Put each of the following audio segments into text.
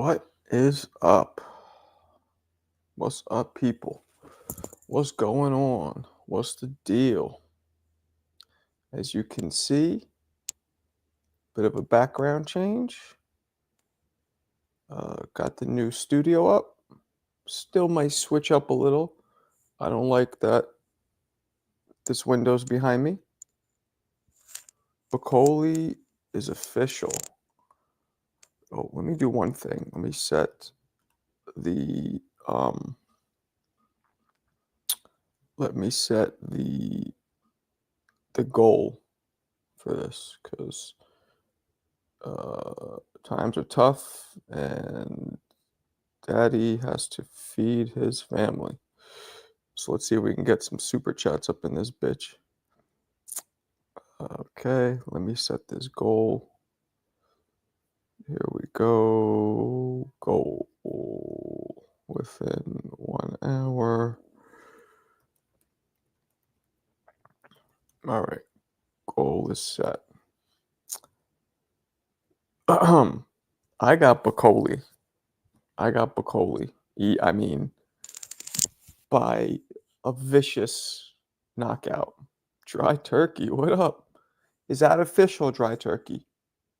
What is up? What's up, people? What's going on? What's the deal? As you can see, bit of a background change. Got the new studio up. Still might switch up a little. I don't like that this window's behind me. Bacoli is official. Oh, let me do one thing. Let me set the goal for this, because times are tough and daddy has to feed his family. So let's see if we can get some super chats up in this bitch. Okay, let me set this goal. Here we go. Goal within 1 hour. All right, goal is set. I got Bacoli. I mean, by a vicious knockout. Dry Turkey, what up? Is that official, Dry Turkey?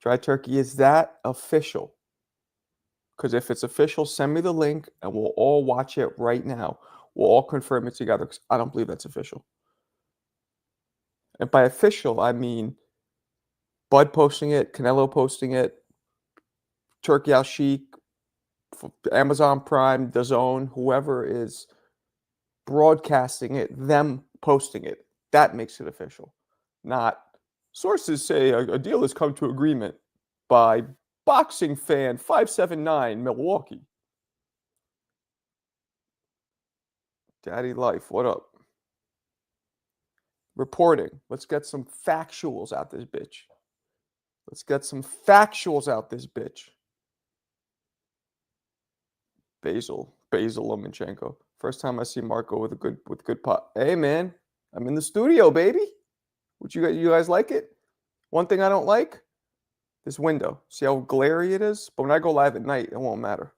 Dry Turkey, is that official? Because if it's official, send me the link and we'll all watch it right now. We'll all confirm it together, because I don't believe that's official. And by official, I mean Bud posting it, Canelo posting it, Turkey Al Sheik, Amazon Prime, DAZN, whoever is broadcasting it, them posting it. That makes it official. Not sources say a deal has come to agreement by boxing fan 579 Milwaukee. Daddy Life, what up? Reporting. Let's get some factuals out this bitch. Basil Lomachenko. First time I see Marco with good pot. Hey man, I'm in the studio, baby. What you guys like it? One thing I don't like, this window. See how glary it is? But when I go live at night, it won't matter.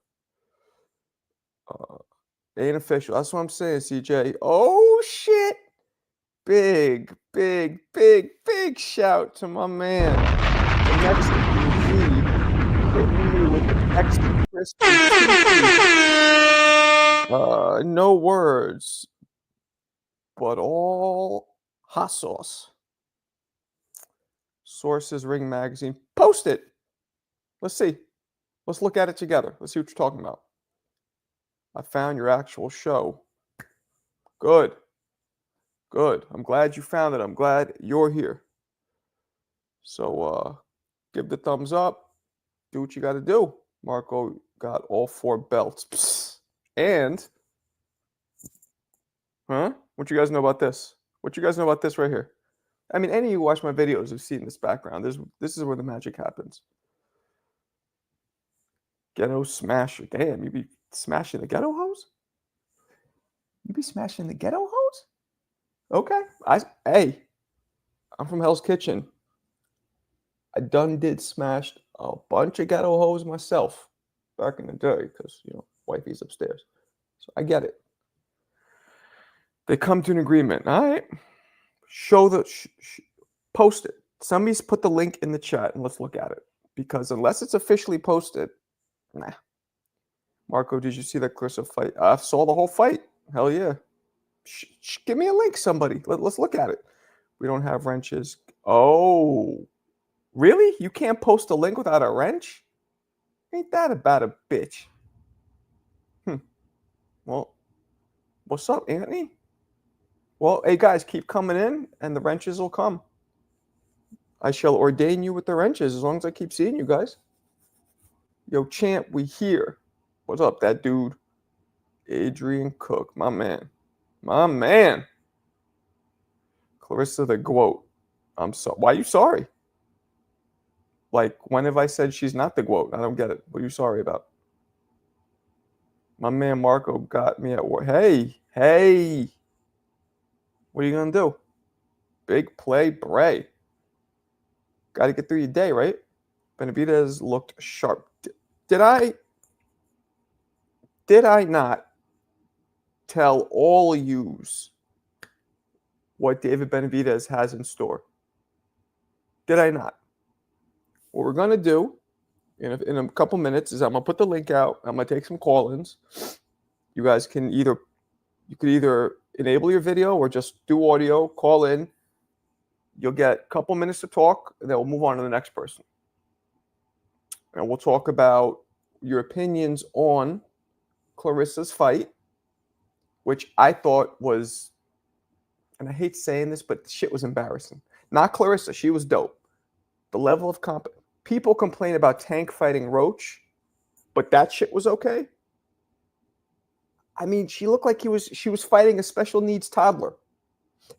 Ain't official. That's what I'm saying, CJ. Oh shit! Big shout to my man. The next hitting me with the extra crispy. No words, but all hot sauce. Sources, Ring Magazine. Post it. Let's see. Let's look at it together. Let's see what you're talking about. I found your actual show. Good. I'm glad you found it. I'm glad you're here. So give the thumbs up. Do what you got to do. Marco got all 4 belts. Psst. And, what you guys know about this? What you guys know about this right here? I mean, any of you who watch my videos have seen this background. This is where the magic happens. Ghetto smasher. Damn, you be smashing the ghetto hose? You be smashing the ghetto hose? Okay. Hey, I'm from Hell's Kitchen. I did smashed a bunch of ghetto hoes myself back in the day, because, wifey's upstairs. So I get it. They come to an agreement. All right. Post it. Somebody's put the link in the chat and let's look at it. Because unless it's officially posted, nah. Marco, did you see that Clarissa fight? I saw the whole fight. Hell yeah. Give me a link, somebody. Let's look at it. We don't have wrenches. Oh, really? You can't post a link without a wrench? Ain't that about a bitch? Well, what's up, Anthony? Well, hey guys, keep coming in and the wrenches will come. I shall ordain you with the wrenches as long as I keep seeing you guys. Yo, champ, we here. What's up, that dude? Adrian Cook, my man. Clarissa the GWOAT. I'm sorry. Why are you sorry? Like, when have I said she's not the GWOAT? I don't get it. What are you sorry about? My man Marco got me at work. Hey. What are you going to do? Big play, Bray. Got to get through your day, right? Benavidez looked sharp. Did I Did I not tell all yous what David Benavidez has in store? Did I not? What we're going to do in a couple minutes is I'm going to put the link out. I'm going to take some call-ins. You guys can you could either enable your video or just do audio, call in. You'll get a couple minutes to talk, and then we'll move on to the next person. And we'll talk about your opinions on Clarissa's fight, which I thought was, and I hate saying this, but shit was embarrassing. Not Clarissa. She was dope. The level of people complain about Tank fighting Roach, but that shit was okay. I mean, she looked like she was fighting a special needs toddler.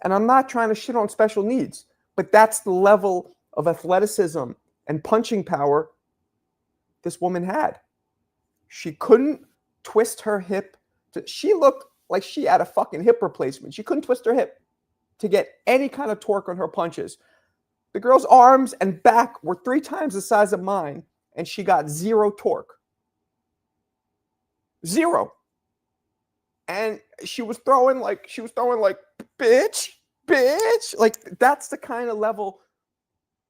And I'm not trying to shit on special needs, but that's the level of athleticism and punching power this woman had. She couldn't twist her hip. She looked like she had a fucking hip replacement. She couldn't twist her hip to get any kind of torque on her punches. The girl's arms and back were 3 times the size of mine, and she got 0 torque. 0. And she was throwing like, bitch. Like, that's the kind of level.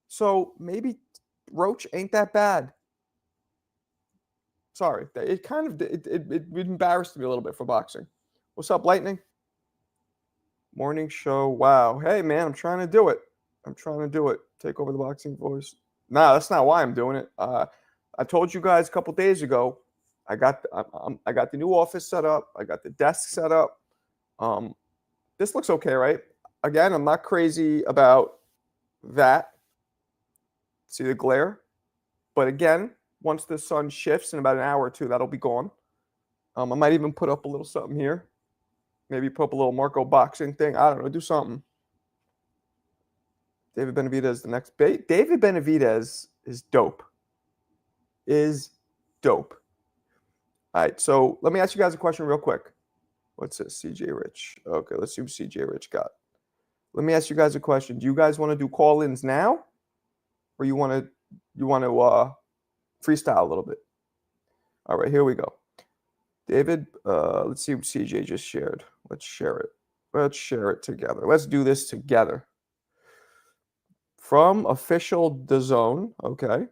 So maybe Roach ain't that bad. Sorry. It kind of, it embarrassed me a little bit for boxing. What's up, Lightning? Morning show. Wow. Hey, man, I'm trying to do it. Take over the boxing voice. Nah, that's not why I'm doing it. I told you guys a couple days ago, I got the new office set up. I got the desk set up. This looks okay, right? Again, I'm not crazy about that. See the glare? But again, once the sun shifts in about an hour or two, that'll be gone. I might even put up a little something here. Maybe put up a little Marco boxing thing. I don't know. Do something. David Benavidez the next bait. David Benavidez is dope. All right, so let me ask you guys a question real quick. What's this? CJ Rich. Okay, let's see what CJ Rich got. Let me ask you guys a question. Do you guys want to do call-ins now, or you want to freestyle a little bit? All right, here we go. David, let's see what CJ just shared. Let's share it. Let's share it together. Let's do this together. From official DAZN, okay.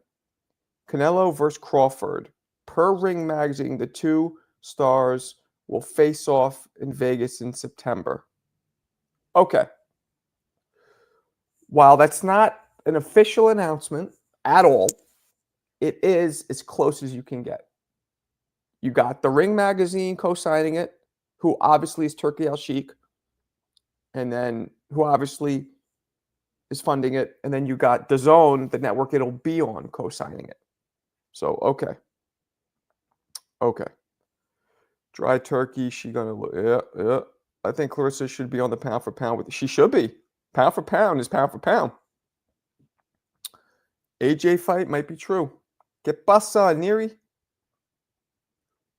Canelo versus Crawford. Per Ring Magazine, the 2 stars will face off in Vegas in September. Okay. While that's not an official announcement at all, it is as close as you can get. You got the Ring Magazine co-signing it, who obviously is Turki Al-Sheikh, and then who obviously is funding it, and then you got DAZN, the network it'll be on, co-signing it. So, okay. Dry turkey, she gonna look, yeah. I think Clarissa should be on the pound for pound with it. She should be. Pound for pound is pound for pound. AJ fight might be true. Get pasa, Neri.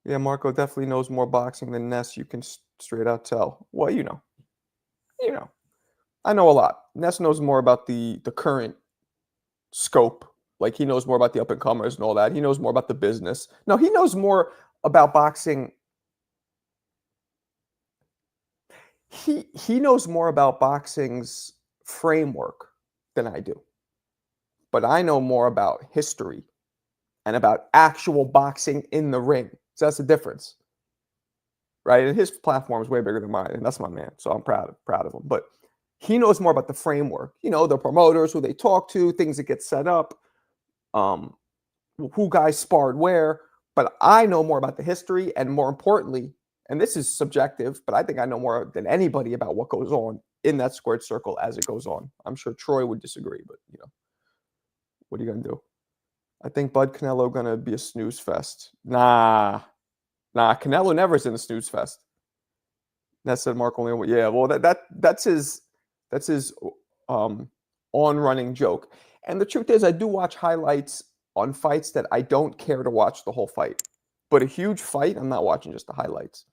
Yeah, Marco definitely knows more boxing than Ness. You can straight out tell. Well, you know. I know a lot. Ness knows more about the current scope. Like, he knows more about the up-and-comers and all that. He knows more about the business. No, he knows more about boxing. He knows more about boxing's framework than I do. But I know more about history and about actual boxing in the ring. So that's the difference. Right? And his platform is way bigger than mine, and that's my man. So I'm proud of him. But he knows more about the framework. You know, the promoters, who they talk to, things that get set up, who guys sparred where. But I know more about the history, and more importantly, and this is subjective, but I think I know more than anybody about what goes on in that squared circle as it goes on. I'm sure Troy would disagree, but, you know, what are you going to do? I think Bud Canelo going to be a snooze fest. Nah, Canelo never is in a snooze fest. That said Mark only. Yeah, well, that's his on-running joke. And the truth is, I do watch highlights on fights that I don't care to watch the whole fight. But a huge fight, I'm not watching just the highlights.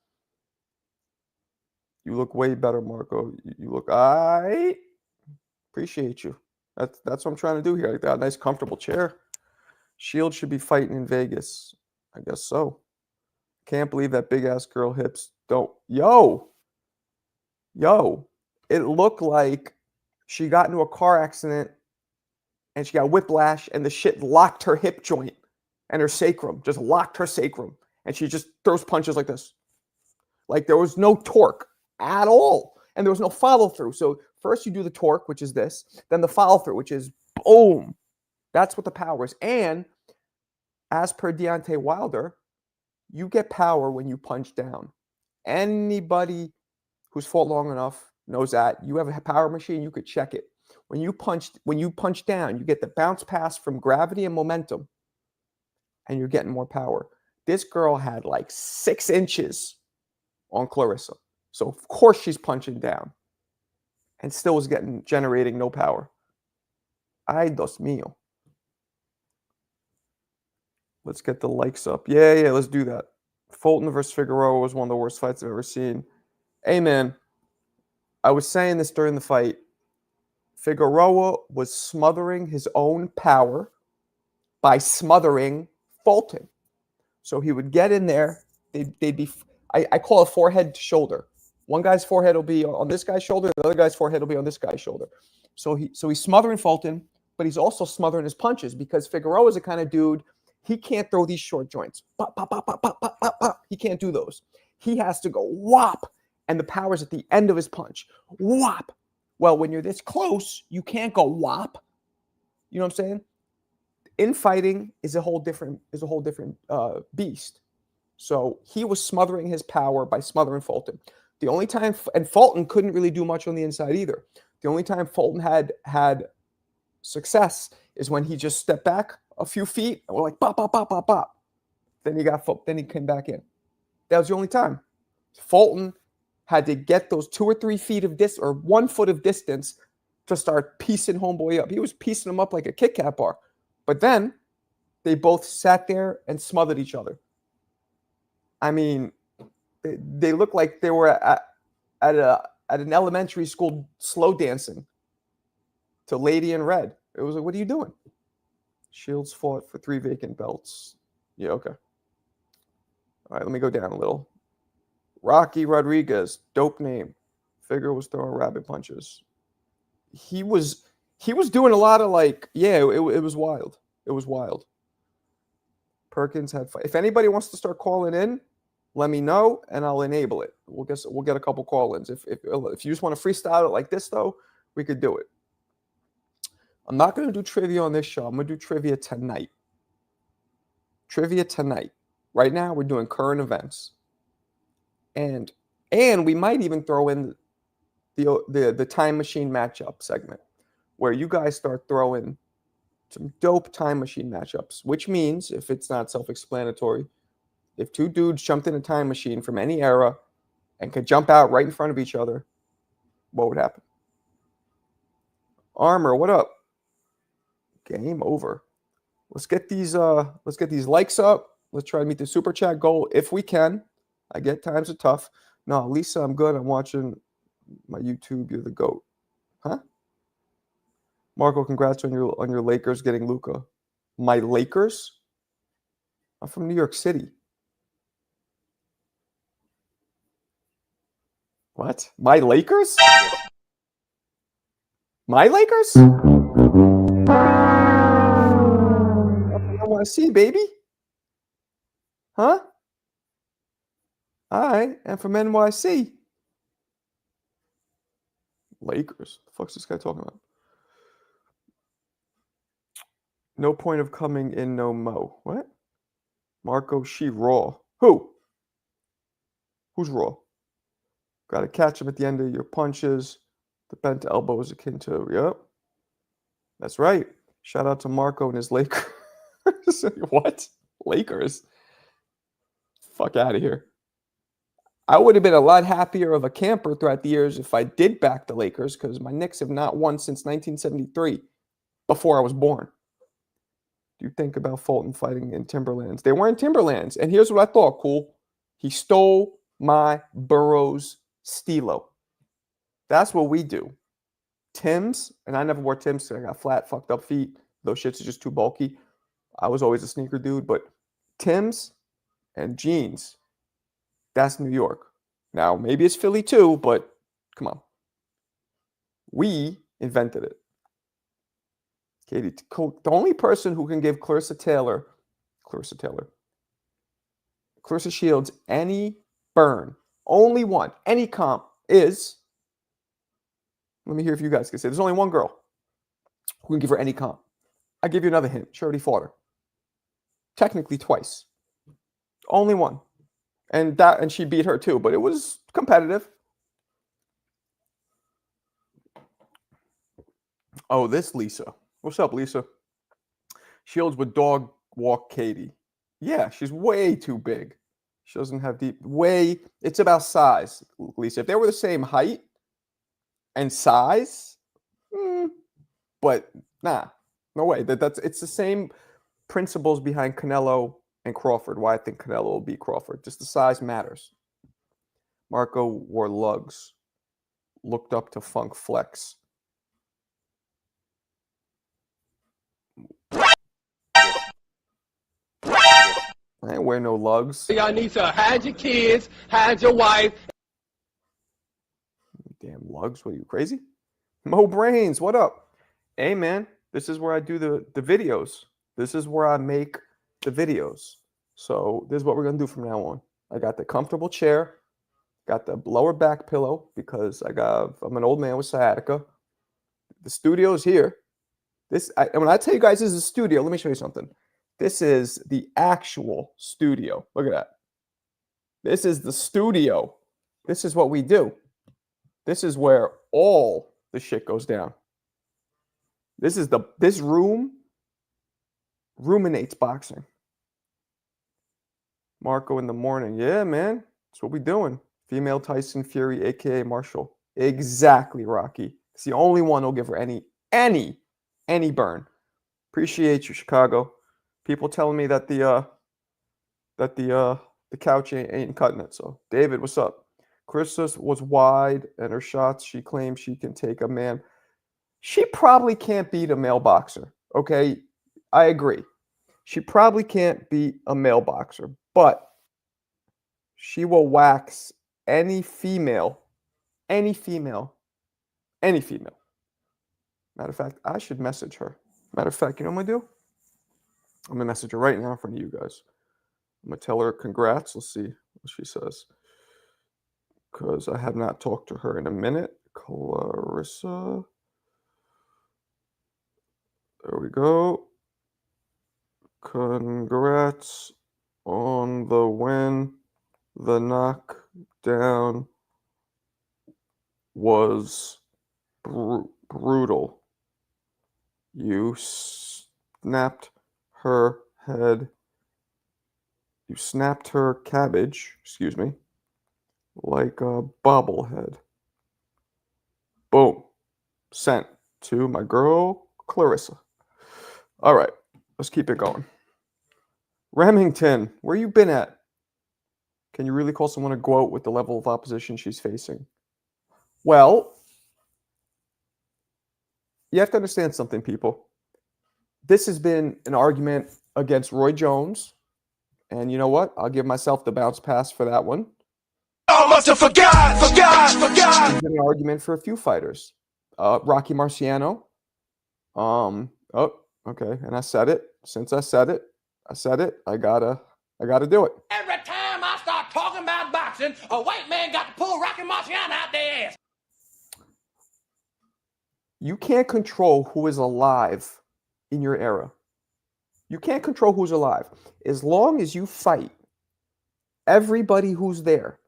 You look way better, Marco. You look all right. Appreciate you. That's what I'm trying to do here. I got a nice, comfortable chair. Shields should be fighting in Vegas. I guess so. Can't believe that big ass girl hips don't. Yo. It looked like she got into a car accident and she got whiplash and the shit locked her hip joint and her sacrum, just locked her sacrum. And she just throws punches like this. Like there was no torque at all. And there was no follow through. So first you do the torque, which is this, then the follow through, which is boom. That's what the power is. And as per Deontay Wilder, you get power when you punch down. Anybody who's fought long enough knows that. You have a power machine, you could check it. When you punch down, you get the bounce pass from gravity and momentum, and you're getting more power. This girl had like 6 inches on Clarissa. So of course she's punching down and still was generating no power. Ay, Dios mío. Let's get the likes up. Yeah, let's do that. Fulton versus Figueroa was one of the worst fights I've ever seen. Hey, man, I was saying this during the fight. Figueroa was smothering his own power by smothering Fulton. So he would get in there. They'd be, I call it forehead to shoulder. One guy's forehead will be on this guy's shoulder. The other guy's forehead will be on this guy's shoulder. So he's smothering Fulton, but he's also smothering his punches because Figueroa is the kind of dude, he can't throw these short joints. Pop, pop, pop, pop, pop, pop, pop, pop. He can't do those. He has to go whop, and the power's at the end of his punch. Whop. Well, when you're this close, you can't go whop. You know what I'm saying? Infighting is a whole different beast. So he was smothering his power by smothering Fulton. The only time, and Fulton couldn't really do much on the inside either. The only time Fulton had success is when he just stepped back a few feet and we're like pop, pop, pop, pop, pop. Then he came back in. That was the only time. Fulton had to get those 2 or 3 feet of distance or 1 foot of distance to start piecing homeboy up. He was piecing him up like a Kit Kat bar. But then they both sat there and smothered each other. I mean, they looked like they were at an elementary school slow dancing to Lady in Red. It was like, what are you doing? Shields fought for 3 vacant belts. Yeah, okay. All right, let me go down a little. Rocky Rodriguez, dope name. Figure was throwing rabbit punches. He was doing a lot of like, yeah, it was wild. It was wild. Perkins had fight. If anybody wants to start calling in, let me know and I'll enable it. We'll get a couple call-ins. If you just want to freestyle it like this though, we could do it. I'm not going to do trivia on this show. I'm going to do trivia tonight. Right now we're doing current events. And we might even throw in the time machine matchup segment where you guys start throwing some dope time machine matchups, which means, if it's not self-explanatory, if 2 dudes jumped in a time machine from any era and could jump out right in front of each other, what would happen? Armor, what up? Game over. Let's get these likes up. Let's try to meet the super chat goal if we can. I get times are tough. No, Lisa, I'm good. I'm watching my YouTube. You're the GOAT. Huh? Marco, congrats on your Lakers getting Luka. My Lakers? I'm from New York City. What? My Lakers? My Lakers? I want to see, baby. Huh? All right, and from NYC. Lakers. The fuck's this guy talking about? No point of coming in no mo. What? Marco, she raw. Who? Who's raw? Got to catch him at the end of your punches. The bent elbow is akin to, yep. That's right. Shout out to Marco and his Lakers. What? Lakers? Fuck out of here. I would have been a lot happier of a camper throughout the years if I did back the Lakers because my Knicks have not won since 1973, before I was born. Do you think about Fulton fighting in Timberlands? They weren't Timberlands. And here's what I thought, cool. He stole my Burroughs Stilo. That's what we do. Timbs, and I never wore Timbs because I got flat, fucked up feet. Those shits are just too bulky. I was always a sneaker dude, but Timbs and jeans That's New York. Now, maybe it's Philly too, but come on. We invented it. Katie, the only person who can give Clarissa Shields any burn, only one, any comp is, let me hear if you guys can say, there's only one girl who can give her any comp. I'll give you another hint. She already fought her. Technically twice. Only one. And she beat her too, but it was competitive. Oh, this Lisa. What's up, Lisa? Shields would dog walk Katie. Yeah, she's way too big. She doesn't have deep. It's about size, Lisa. If they were the same height and size, but nah, no way. It's the same principles behind Canelo and Crawford. Why I think Canelo will beat Crawford. Just the size matters. Marco wore lugs. Looked up to Funk Flex. I ain't wear no lugs. Y'all need to hide your kids, hide your wife. Damn lugs. What are you, crazy? Mo Brains, what up? Hey, man, this is where I do the videos. This is where I make the videos. So this is what we're going to do from now on. I got the comfortable chair. Got the lower back pillow because I'm an old man with sciatica. The studio's here. And when I tell you guys this is a studio, let me show you something. This is the actual studio. Look at that. This is the studio. This is what we do. This is where all the shit goes down. This room ruminates boxing. Marco in the morning. Yeah, man. That's what we doing. Female Tyson Fury, aka Marshall. Exactly, Rocky. It's the only one who'll give her any burn. Appreciate you, Chicago. People telling me that the couch ain't cutting it. So, David, what's up? Clarissa was wide, and her shots, she claims she can take a man. She probably can't beat a male boxer. Okay, I agree. She probably can't beat a male boxer, but she will wax any female. Matter of fact, I should message her. Matter of fact, you know what I'm going to do? I'm going to message her right now in front of you guys. I'm going to tell her congrats. Let's see what she says. Because I have not talked to her in a minute. Clarissa. There we go. Congrats on the win. The knockdown was brutal. You snapped her head. You snapped her cabbage, like a bobblehead. Boom. Sent to my girl, Clarissa. All right, let's keep it going. Remington, where you been at? Can you really call someone a goat with the level of opposition she's facing? Well, you have to understand something, people. This has been an argument against Roy Jones. And you know what? I'll give myself the bounce pass for that one. I must have forgot. It's been an argument for a few fighters. Rocky Marciano. Oh, okay. And I said it. Since I said it, I gotta do it. Every time I start talking about boxing, a white man got to pull Rocky Marciano out their ass. You can't control who is alive in your era. You can't control who's alive. As long as you fight everybody who's there,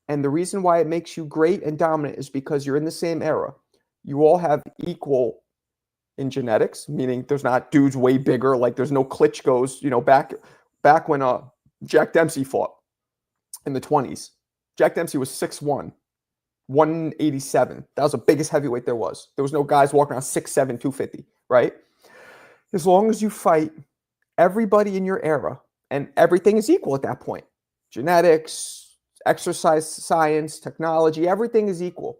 and the reason why it makes you great and dominant is because you're in the same era. You all have equal in genetics, meaning there's not dudes way bigger, like there's no Klitschko's, back when Jack Dempsey fought in the 20s. Jack Dempsey was 6'1", 187. That was the biggest heavyweight there was. There was no guys walking around 6'7", 250, right? As long as you fight everybody in your era, and everything is equal at that point. Genetics, exercise science, technology, everything is equal.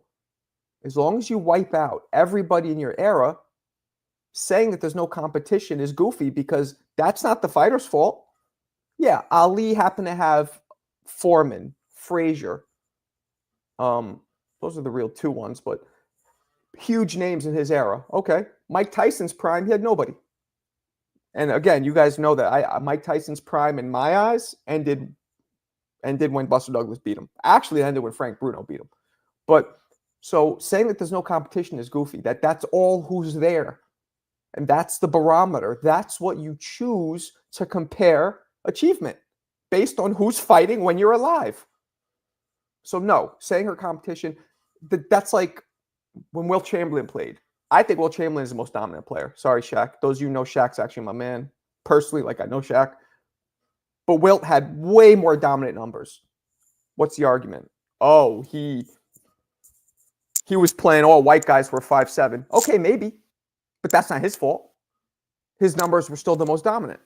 As long as you wipe out everybody in your era, saying that there's no competition is goofy because that's not the fighter's fault. Yeah, Ali happened to have Foreman, Frazier. Those are the real two ones, but huge names in his era. Okay. Mike Tyson's prime, he had nobody. And again, you guys know that Mike Tyson's prime in my eyes ended when Buster Douglas beat him. Actually, it ended when Frank Bruno beat him. But so saying that there's no competition is goofy. That's all who's there. And that's the barometer. That's what you choose to compare achievement based on who's fighting when you're alive. So no, saying her competition, that's like when Wilt Chamberlain played. I think Wilt Chamberlain is the most dominant player. Sorry, Shaq. Those of you know Shaq's actually my man. Personally, like I know Shaq. But Wilt had way more dominant numbers. What's the argument? Oh, he was playing all white guys who were 5'7". Okay, maybe. But that's not his fault. His numbers were still the most dominant.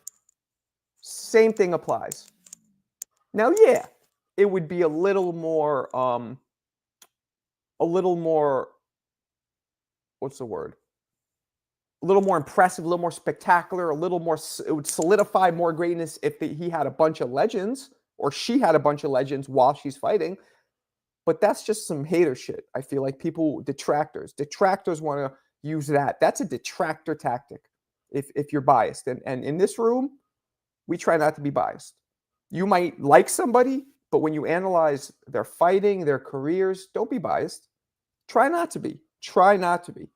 Same thing applies. Now, yeah, it would be a little more, what's the word? A little more impressive, a little more spectacular, it would solidify more greatness if he had a bunch of legends or she had a bunch of legends while she's fighting. But that's just some hater shit. I feel like detractors want to use that. That's a detractor tactic if you're biased. And in this room, we try not to be biased. You might like somebody, but when you analyze their fighting, their careers, don't be biased. Try not to be. Try not to be.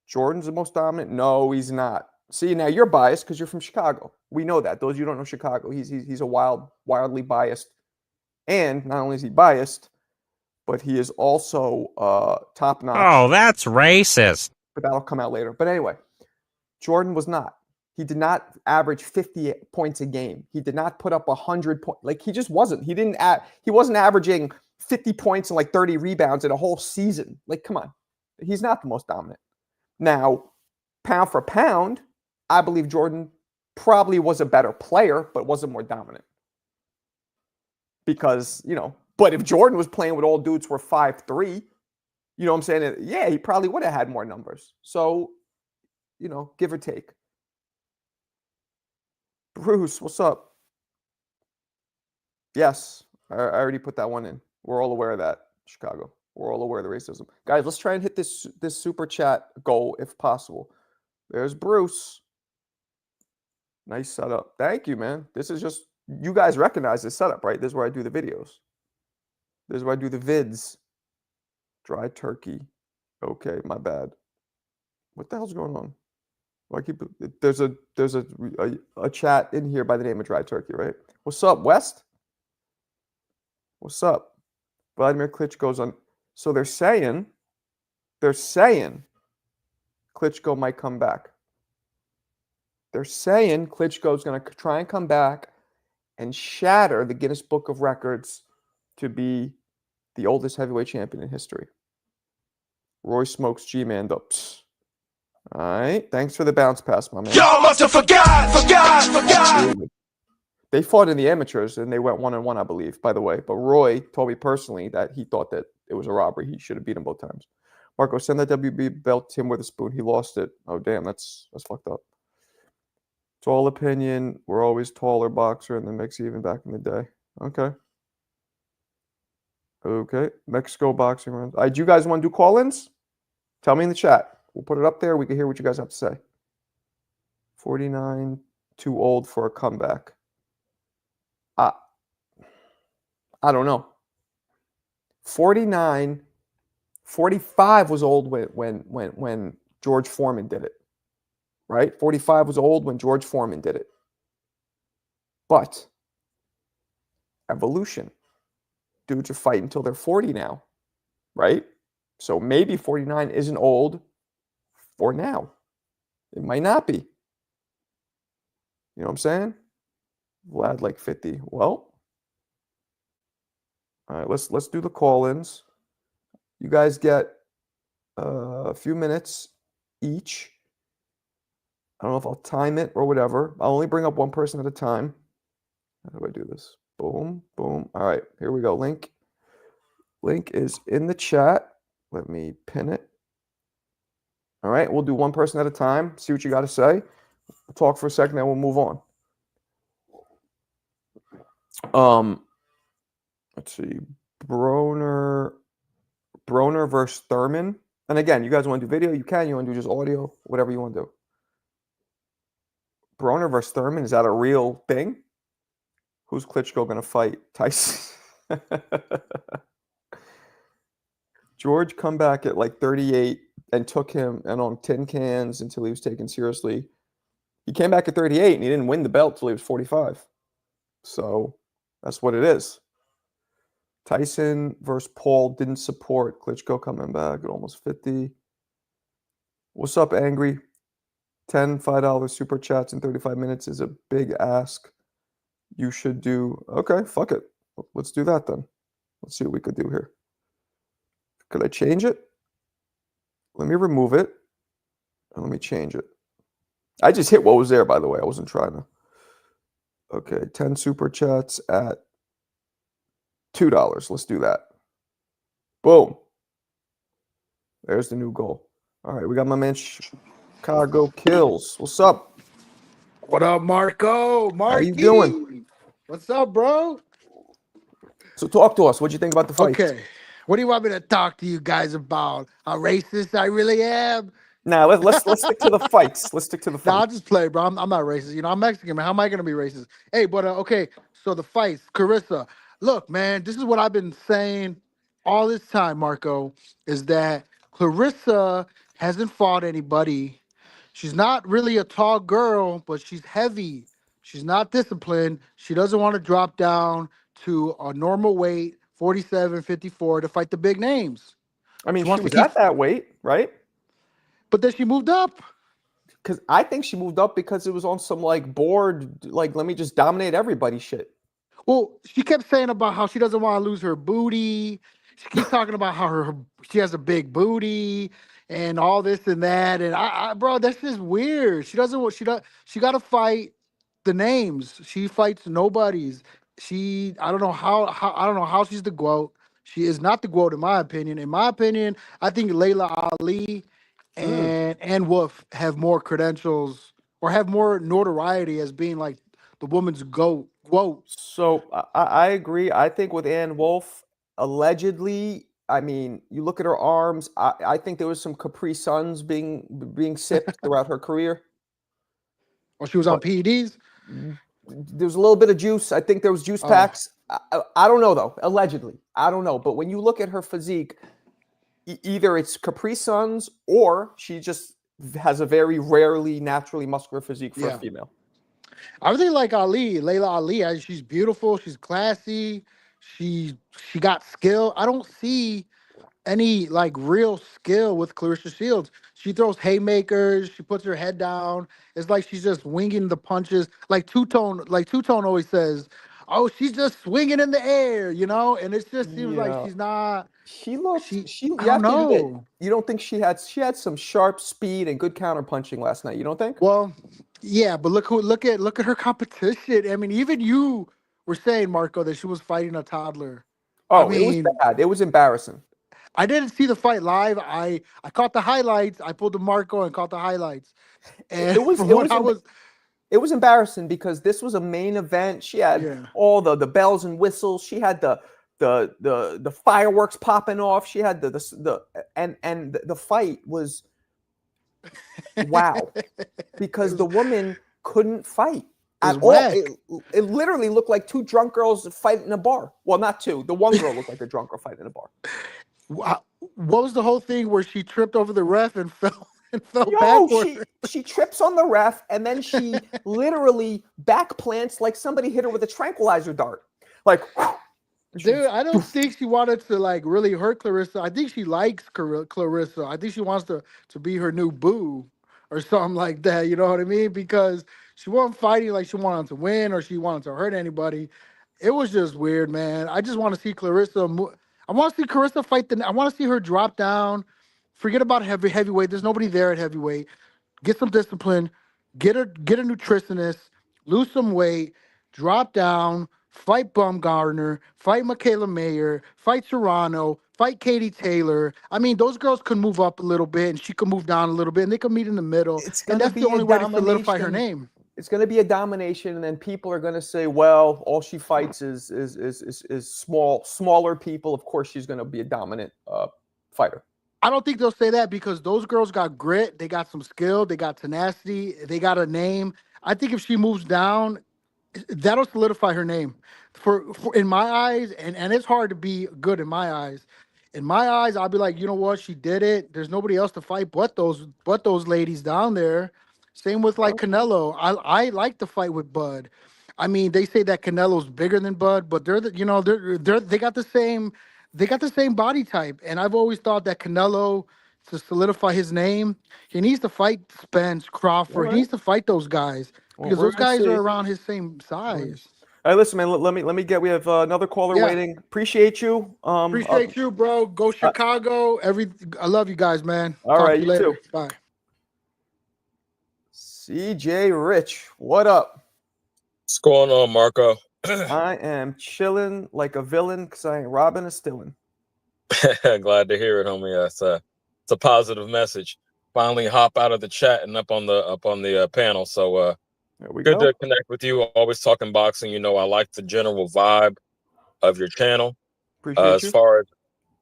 Jordan's the most dominant? No, he's not. See, now you're biased because you're from Chicago. We know that. Those of you who don't know Chicago, he's a wildly biased. And not only is he biased, but he is also top-notch. Oh, that's racist. But that'll come out later. But anyway, Jordan was not. He did not average 50 points a game. He did not put up 100 points. Like, he just wasn't. He wasn't averaging 50 points and like 30 rebounds in a whole season. Like, come on. He's not the most dominant. Now, pound for pound, I believe Jordan probably was a better player, but wasn't more dominant. Because, but if Jordan was playing with all dudes who were 5'3", you know what I'm saying? Yeah, he probably would have had more numbers. So, give or take. Bruce, what's up? Yes, I already put that one in. We're all aware of that, Chicago. We're all aware of the racism. Guys, let's try and hit this super chat goal if possible. There's Bruce. Nice setup. Thank you, man. This is just, you guys recognize this setup, right? This is where I do the videos. This is where I do the vids. Dry turkey. Okay, my bad. What the hell's going on? Well, there's a chat in here by the name of Dry Turkey, right? What's up, West? What's up? Vladimir Klitschko's on. So they're saying Klitschko might come back. They're saying Klitschko's going to try and come back and shatter the Guinness Book of Records to be the oldest heavyweight champion in history. Roy Smokes G-Man up. All right. Thanks for the bounce pass, my man. Y'all must have forgot. They fought in the amateurs and they went 1-1, I believe, by the way. But Roy told me personally that he thought that it was a robbery. He should have beat him both times. Marco, send that WB belt to him with a spoon. He lost it. Oh, damn. That's fucked up. Tall opinion. We're always taller boxer in the mix even back in the day. Okay. Okay. Mexico boxing rounds. All right, do you guys want to do call-ins? Tell me in the chat. We'll put it up there. We can hear what you guys have to say. 49, too old for a comeback. I don't know. 49, 45 was old when George Foreman did it. Right? 45 was old when George Foreman did it. But evolution. Dudes are fighting until they're 40 now. Right? So maybe 49 isn't old for now. It might not be. You know what I'm saying? Vlad like 50. Well, all right, let's do the call-ins. You guys get a few minutes each. I don't know if I'll time it or whatever. I'll only bring up one person at a time. How do I do this? Boom, boom. All right, here we go. Link is in the chat. Let me pin it. All right, we'll do one person at a time. See what you got to say. We'll talk for a second, then we'll move on. Let's see. Broner versus Thurman. And again, you guys want to do video? You can. You want to do just audio? Whatever you want to do. Broner versus Thurman, is that a real thing? Who's Klitschko going to fight? Tyson. George come back at like 38 and took him and on tin cans until he was taken seriously. He came back at 38 and he didn't win the belt till he was 45. So that's what it is. Tyson versus Paul didn't support Klitschko coming back at almost 50. What's up, Angry? $10 $5 super chats in 35 minutes is a big ask. You should do. Okay, fuck it. Let's do that then. Let's see what we could do here. Could I change it? Let me remove it. And let me change it. I just hit what was there, by the way. I wasn't trying to. Okay, 10 super chats at $2. Let's do that. Boom. There's the new goal. All right, we got my man Chicago Kills. What's up? What up, Marco? How you doing? What's up, bro? So talk to us. What'd you think about the fight? Okay. What do you want me to talk to you guys about? How racist I really am? Nah, let's stick to the fights. Let's stick to the No, I'll fights. just play, bro. I'm not racist. You know, I'm Mexican, man. How am I going to be racist? Hey, but okay. So the fights, Clarissa. Look, man, this is what I've been saying all this time, Marco, is that Clarissa hasn't fought anybody. She's not really a tall girl, but she's heavy. She's not disciplined. She doesn't want to drop down to a normal weight, 47, 54, to fight the big names. I mean, She she wants to was keep- at that weight, right? But then she moved up. Because I think she moved up because it was on some like board, like let me just dominate everybody shit. Well, she kept saying about how she doesn't want to lose her booty. She keeps talking about how she has a big booty and all this and that. And bro, that's just weird. She doesn't want she got to fight the names. She fights nobodies. I don't know how she's the GOAT. She is not the GOAT in my opinion. In my opinion, I think Layla Ali and Wolf have more credentials or have more notoriety as being like the woman's GOAT. So I agree. I think with Ann Wolf, allegedly, I mean, you look at her arms. I think there was some Capri Suns being sipped throughout her career. Or she was on But PEDs. there's a little bit of juice. I think there was juice packs. I don't know though. Allegedly, I don't know. But when you look at her physique, either it's Capri Suns or she just has a very rarely naturally muscular physique for a female. I really like Layla Ali. She's beautiful. She's classy. She got skill. I don't see any like real skill with Clarissa Shields. She throws haymakers. She puts her head down. It's like she's just winging the punches. Like Two Tone always says, "Oh, she's just swinging in the air," you know. And it just seems like she's not. She looked. I You don't have to admit, know. you don't think she had some sharp speed and good counter punching last night. You don't think? Well, yeah, but look at her competition. I mean, even you were saying, Marco, that she was fighting a toddler. Oh, it was bad. It was embarrassing. I didn't see the fight live. I caught the highlights. I pulled the Marco and caught the highlights. And It was it was embarrassing because this was a main event. She had all the bells and whistles. She had the fireworks popping off. She had the fight was wow because the woman couldn't fight at all. It literally looked like two drunk girls fighting in a bar. Well, not two. The one girl looked like a drunk girl fighting in a bar. What was the whole thing where she tripped over the ref and fell backward? She trips on the ref and then she literally back plants like somebody hit her with a tranquilizer dart. Like, dude, I don't think she wanted to like really hurt Clarissa. I think she likes Clarissa. I think she wants to be her new boo or something like that. You know what I mean? Because she wasn't fighting like she wanted to win or she wanted to hurt anybody. It was just weird, man. I just want to see Clarissa. I want to see Clarissa fight. I want to see her drop down. Forget about heavyweight. There's nobody there at heavyweight. Get some discipline. Get a nutritionist. Lose some weight. Drop down. Fight Baumgartner. Fight Michaela Mayer. Fight Serrano. Fight Katie Taylor. I mean, those girls could move up a little bit, and she could move down a little bit, and they could meet in the middle. And that's the only way to solidify her name. it's going to be a domination, and then people are going to say, well, all she fights is smaller people. Of course, she's going to be a dominant fighter. I don't think they'll say that because those girls got grit, they got some skill, they got tenacity, they got a name. I think if she moves down, that'll solidify her name. For in my eyes, and it's hard to be good in my eyes. In my eyes, I'll be like, you know what, she did it. There's nobody else to fight but those ladies down there. Same with like Canelo. I like to fight with Bud. I mean, they say that Canelo's bigger than Bud, but they got the same body type. And I've always thought that Canelo, to solidify his name, he needs to fight Spence, Crawford. All He right. needs to fight those guys Well, because we're those gonna guys see. are around his same size. All right, listen, man. Let me get. We have another caller Yeah. waiting. Appreciate you. Appreciate you, bro. Go Chicago. I love you guys, man. All Talk right, to you you later. too. Bye. CJ Rich, what up? What's going on, Marco? I am chilling like a villain because I ain't robbing a stealing. Glad to hear it, homie. It's a positive message. Finally, hop out of the chat and up on the panel. So There we good go. to connect with you. Always talking boxing. You know, I like the general vibe of your channel. Appreciate As you. far as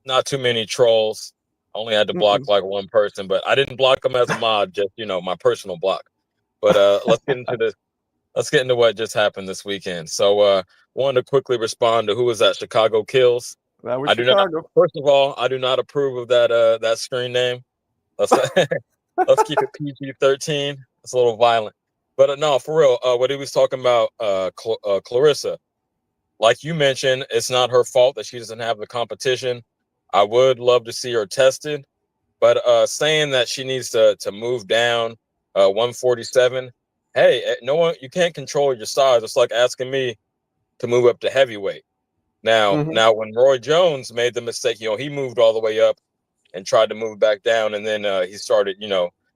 not too many trolls. Only had to block Mm-mm. like one person, but I didn't block them as a mod. Just my personal block. But let's get into this. Let's get into what just happened this weekend. So wanted to quickly respond to who was that Chicago Kills. That was I do not. Chicago. First of all, I do not approve of that screen name. Let's let's keep it PG-13. It's a little violent, but no, for real. What he was talking about, Clarissa, like you mentioned, it's not her fault that she doesn't have the competition. I would love to see her tested, but saying that she needs to move down 147. Hey, no one, you can't control your size. It's like asking me to move up to heavyweight. Now, Mhm. now when Roy Jones made the mistake, he moved all the way up and tried to move back down, and then he started,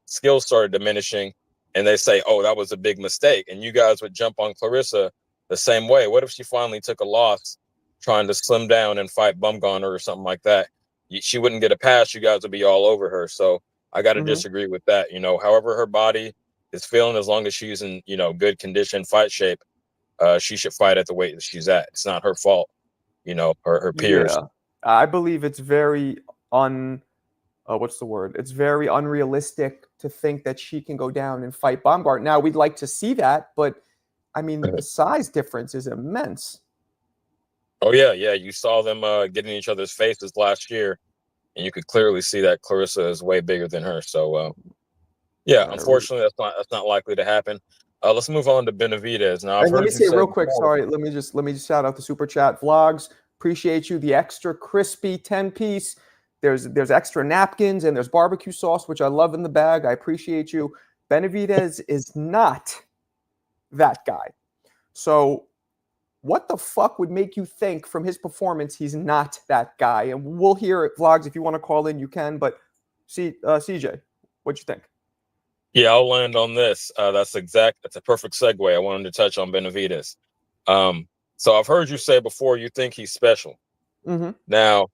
skills started diminishing, and they say, "Oh, that was a big mistake." And you guys would jump on Clarissa the same way. What if she finally took a loss, trying to slim down and fight Bumgarner or something like that? She wouldn't get a pass. You guys would be all over her. So I got to Mhm. disagree with that. However her body is feeling, as long as she's in good condition, fight shape, she should fight at the weight that she's at. It's not her fault. Her peers. Yeah, I believe it's very what's the word? It's very unrealistic to think that she can go down and fight Baumgart. Now, we'd like to see that, but I mean, the size difference is immense. Oh yeah. You saw them getting each other's faces last year, and you could clearly see that Clarissa is way bigger than her. So yeah, unfortunately, that's not likely to happen. Let's move on to Benavidez. Now, I've And let heard me you say say real quick, before. sorry, let me just shout out the super chat vlogs. Appreciate you. The extra crispy 10-piece. There's extra napkins and there's barbecue sauce, which I love in the bag. I appreciate you. Benavidez is not that guy. So what the fuck would make you think from his performance he's not that guy? And we'll hear it, vlogs. If you want to call in, you can. But CJ, what'd you think? Yeah, I'll land on this. That's a perfect segue. I wanted to touch on Benavidez. So I've heard you say before you think he's special. Mm-hmm. Now,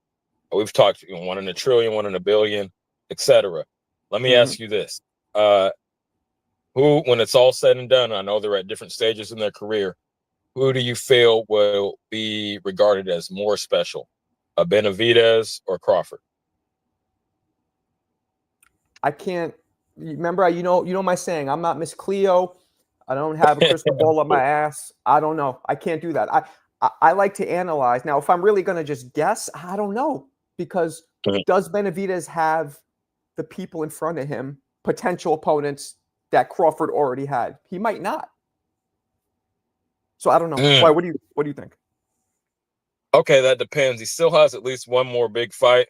we've talked one in a trillion, one in a billion, etc. Let me ask you this. Who, when it's all said and done, I know they're at different stages in their career, who do you feel will be regarded as more special, Benavidez or Crawford? I can't remember. You know my saying. I'm not Miss Cleo. I don't have a crystal ball up my ass. I don't know. I can't do that. I like to analyze. Now, if I'm really going to just guess, I don't know, because does Benavidez have the people in front of him, potential opponents that Crawford already had? He might not. So I don't know. Why? What do you think? Okay, that depends. He still has at least one more big fight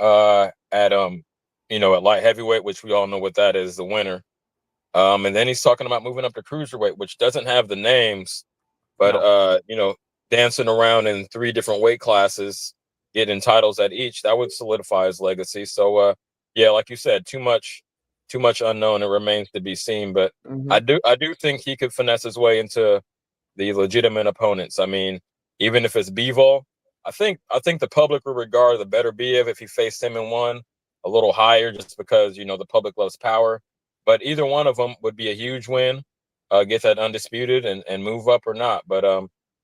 at light heavyweight, which we all know what that is, the winner. And then he's talking about moving up to cruiserweight, which doesn't have the names, but dancing around in 3 different weight classes, getting titles at each, that would solidify his legacy. So yeah, like you said, too much unknown. It remains to be seen. But I do think he could finesse his way into the legitimate opponents. I mean, even if it's Bivol, I think the public would regard the better Biev if he faced him in one a little higher, just because the public loves power. But either one of them would be a huge win. get that undisputed and move up or not. But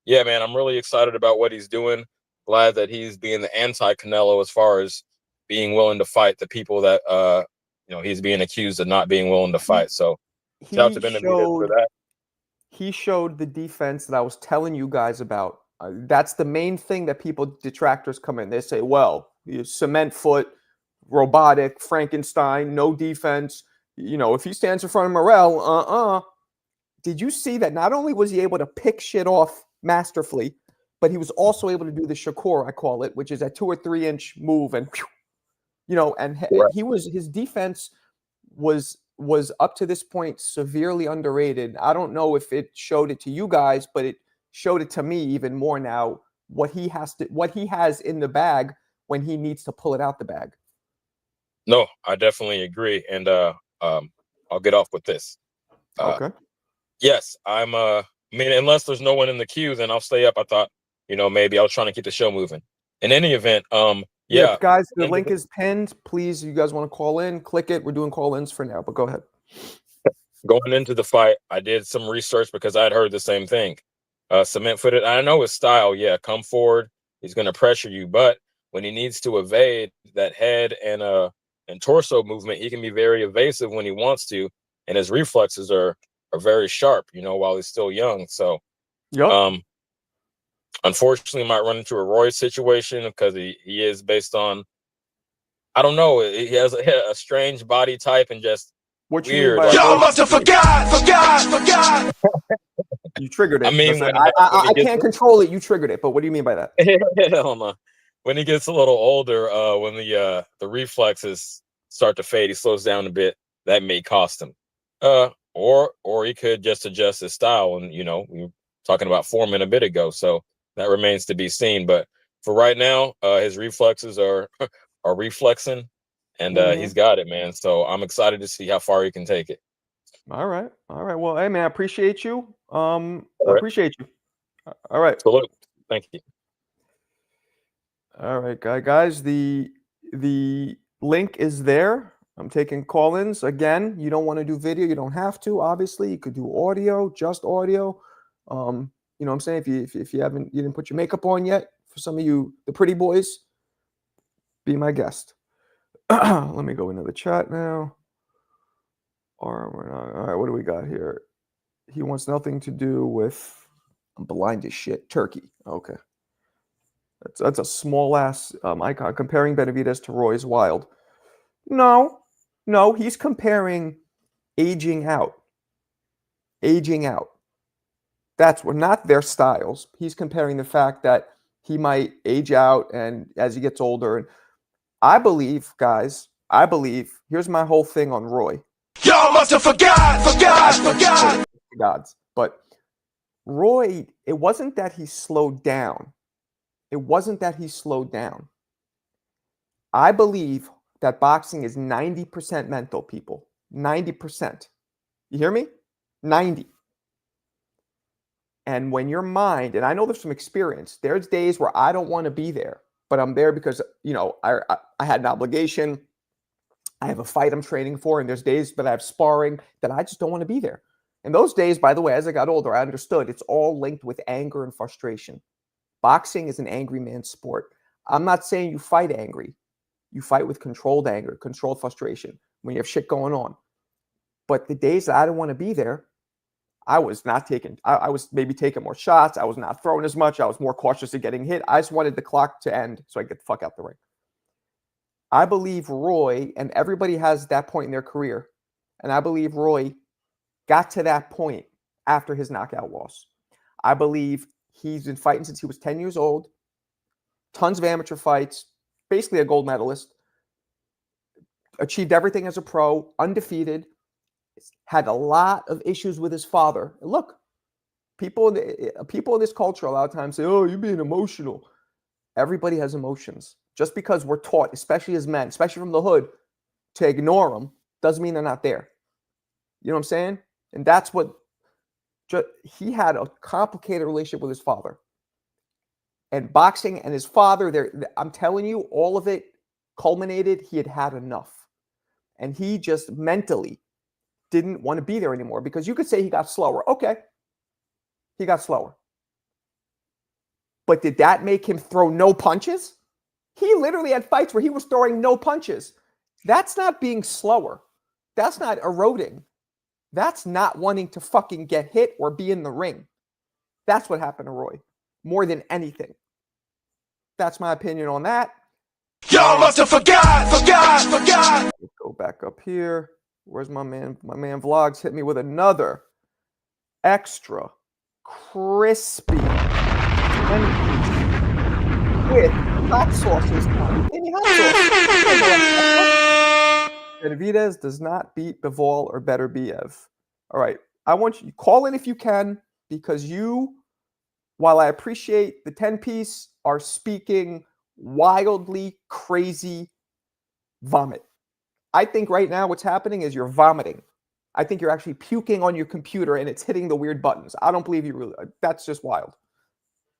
yeah, man, I'm really excited about what he's doing. Glad that he's being the anti-Canelo as far as being willing to fight the people that he's being accused of not being willing to fight. So shout out He to Benavidez for showed that. he showed the defense that I was telling you guys about. That's the main thing that detractors come in. They say, well, cement foot, robotic, Frankenstein, no defense. If he stands in front of Morrell, Did you see that not only was he able to pick shit off masterfully, but he was also able to do the Shakur, I call it, which is a 2 or 3 inch move, and his defense was up to this point severely underrated. I don't know if it showed it to you guys, but it showed it to me even more now what he has in the bag when he needs to pull it out the bag. No, I definitely agree, and I'll get off with this. Okay. Yes, I mean, unless there's no one in the queue, then I'll stay up. I thought, maybe I was trying to keep the show moving. In any event, yeah, guys, the link is pinned. Please, you guys want to call in, click it. We're doing call-ins for now, but go ahead. Going into the fight, I did some research because I'd heard the same thing. Cement-footed, I know his style. Yeah, come forward. He's going to pressure you, but when he needs to evade that head and torso movement, he can be very evasive when he wants to, and his reflexes are very sharp. While he's still young. So, unfortunately, might run into a Roy situation because he is based on, I don't know, he has a strange body type and just what weird. You mean by Y'all must have forgot. You triggered it. I mean, I can't control it. You triggered it, but what do you mean by that? Hell no. When he gets a little older, when the reflexes start to fade, he slows down a bit. That may cost him. Or he could just adjust his style, and we were talking about Foreman a bit ago, so that remains to be seen. But for right now, his reflexes are reflexing, and he's got it, man. So I'm excited to see how far he can take it. All right. Well, hey, man, I appreciate you. All appreciate you. All right. Salute. Thank you. All right, guys. The link is there. I'm taking call-ins. Again, you don't want to do video. You don't have to, obviously. You could do audio, just audio. You know what I'm saying? If you didn't put your makeup on yet, for some of you, the pretty boys, be my guest. Let me go into the chat now. All right, what do we got here? He wants nothing to do with, I'm blind as shit, Turkey. Okay. That's a small-ass icon. Comparing Benavidez to Roy is wild. No, he's comparing aging out. That's not their styles. He's comparing the fact that he might age out and as he gets older. And I believe, guys, here's my whole thing on Roy. Y'all must have forgot. Gods. But Roy, it wasn't that he slowed down. I believe that boxing is 90% mental, people. 90%. You hear me? 90. And when your mind, and I know there's some experience, there's days where I don't want to be there, but I'm there because, I had an obligation. I have a fight I'm training for, and there's days that I have sparring that I just don't want to be there. And those days, by the way, as I got older, I understood it's all linked with anger and frustration. Boxing is an angry man's sport. I'm not saying you fight angry. You fight with controlled anger, controlled frustration when you have shit going on. But the days that I didn't want to be there, I was not taking, I was maybe taking more shots. I was not throwing as much. I was more cautious of getting hit. I just wanted the clock to end so I could get the fuck out the ring. I believe Roy, and everybody has that point in their career, and I believe Roy got to that point after his knockout loss. I believe he's been fighting since he was 10 years old, tons of amateur fights, basically a gold medalist, achieved everything as a pro, undefeated, had a lot of issues with his father. And look, people in this culture a lot of times say, oh, you're being emotional. Everybody has emotions. Just because we're taught, especially as men, especially from the hood, to ignore them, doesn't mean they're not there. You know what I'm saying? And that's what, he had a complicated relationship with his father. And boxing and his father, I'm telling you, all of it culminated, he had enough. And he just mentally, didn't want to be there anymore, because you could say he got slower. Okay. He got slower. But did that make him throw no punches? He literally had fights where he was throwing no punches. That's not being slower. That's not eroding. That's not wanting to fucking get hit or be in the ring. That's what happened to Roy, more than anything. That's my opinion on that. Y'all must have forgot. Let's go back up here. Where's my man? My man Vlogs hit me with another extra crispy with hot sauces. Give me hot sauce. Benavidez does not beat Bivol or better Biev. All right. I want you to call in if you can, because you, while I appreciate the 10-piece, are speaking wildly crazy vomit. I think right now what's happening is you're vomiting. I think you're actually puking on your computer and it's hitting the weird buttons. I don't believe you really. That's just wild.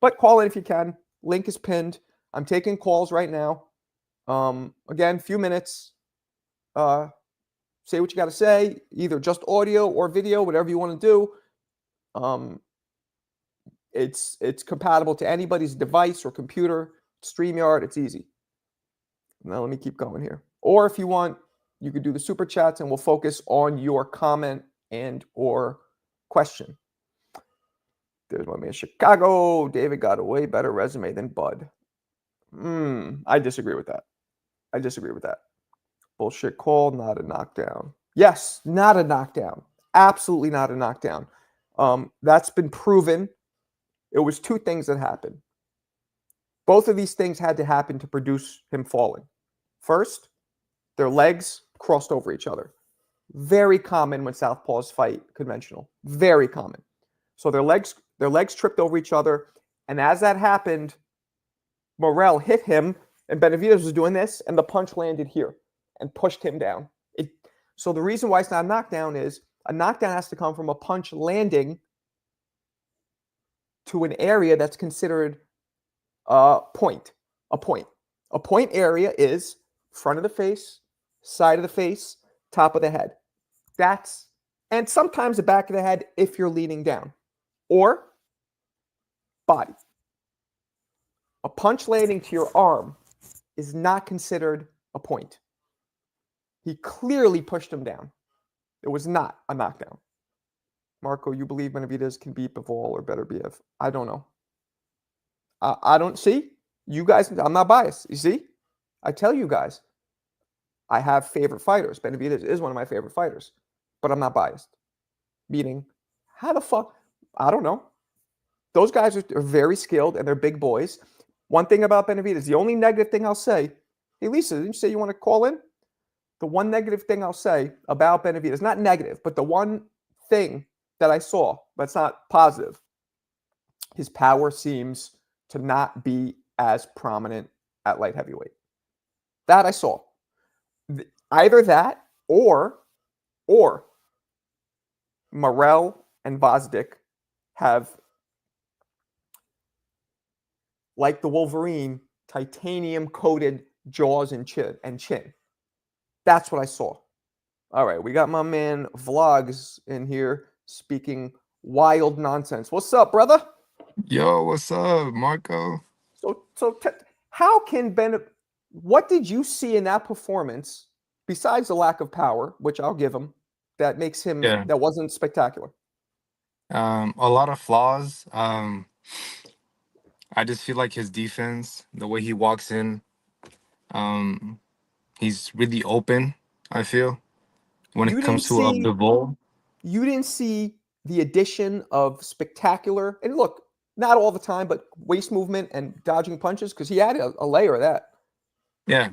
But call in if you can. Link is pinned. I'm taking calls right now. Again, few minutes. Say what you got to say, either just audio or video, whatever you want to do. It's compatible to anybody's device or computer. StreamYard, it's easy. Now let me keep going here. Or if you want, you could do the super chats and we'll focus on your comment and or question. There's my man Chicago. David got a way better resume than Bud. I disagree with that. Bullshit call, not a knockdown. Yes, not a knockdown. Absolutely not a knockdown. That's been proven. It was two things that happened. Both of these things had to happen to produce him falling. First, their legs crossed over each other. Very common when southpaws fight conventional. Very common. So their legs tripped over each other, and as that happened, Morrell hit him, and Benavidez was doing this, and the punch landed here and pushed him down. So the reason why it's not a knockdown is a knockdown has to come from a punch landing to an area that's considered a point. A point area is front of the face, side of the face, top of the head. And sometimes the back of the head if you're leaning down. Or body. A punch landing to your arm is not considered a point. He clearly pushed him down. It was not a knockdown. Marco, you believe Benavidez can beat Bivol or better Biev? I don't know. I don't see. You guys, I'm not biased. You see? I tell you guys, I have favorite fighters. Benavidez is one of my favorite fighters, but I'm not biased. Meaning, how the fuck? I don't know. Those guys are very skilled and they're big boys. One thing about Benavidez, the only negative thing I'll say, hey Lisa, didn't you say you want to call in? The one negative thing I'll say about Benavidez, not negative, but the one thing that I saw, but it's not positive, his power seems to not be as prominent at light heavyweight. That I saw. Either that or Morrell and Vosdick have, like the Wolverine, titanium-coated jaws and chin. That's what I saw. All right, we got my man Vlogs in here speaking wild nonsense. What's up, brother? Yo, what's up, Marco? How can what did you see in that performance, besides the lack of power, which I'll give him, that makes him, that wasn't spectacular? A lot of flaws. I just feel like his defense, the way he walks in, he's really open, I feel, when it comes to Bivol. You didn't see the addition of spectacular, and look, not all the time, but waist movement and dodging punches, because he had a layer of that. Yeah.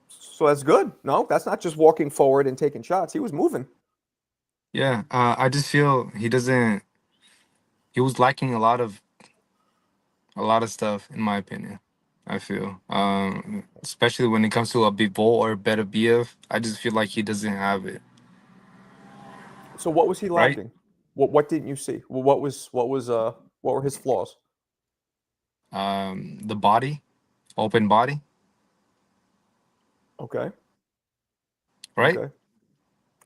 So that's good. No, that's not just walking forward and taking shots. He was moving. Yeah, I just feel he was lacking a lot of stuff, in my opinion. I feel, especially when it comes to a Bivol or better Biev, I just feel like he doesn't have it. So what was he lacking? What didn't you see? Well, what were his flaws? The body, open body. Okay. Right. Okay.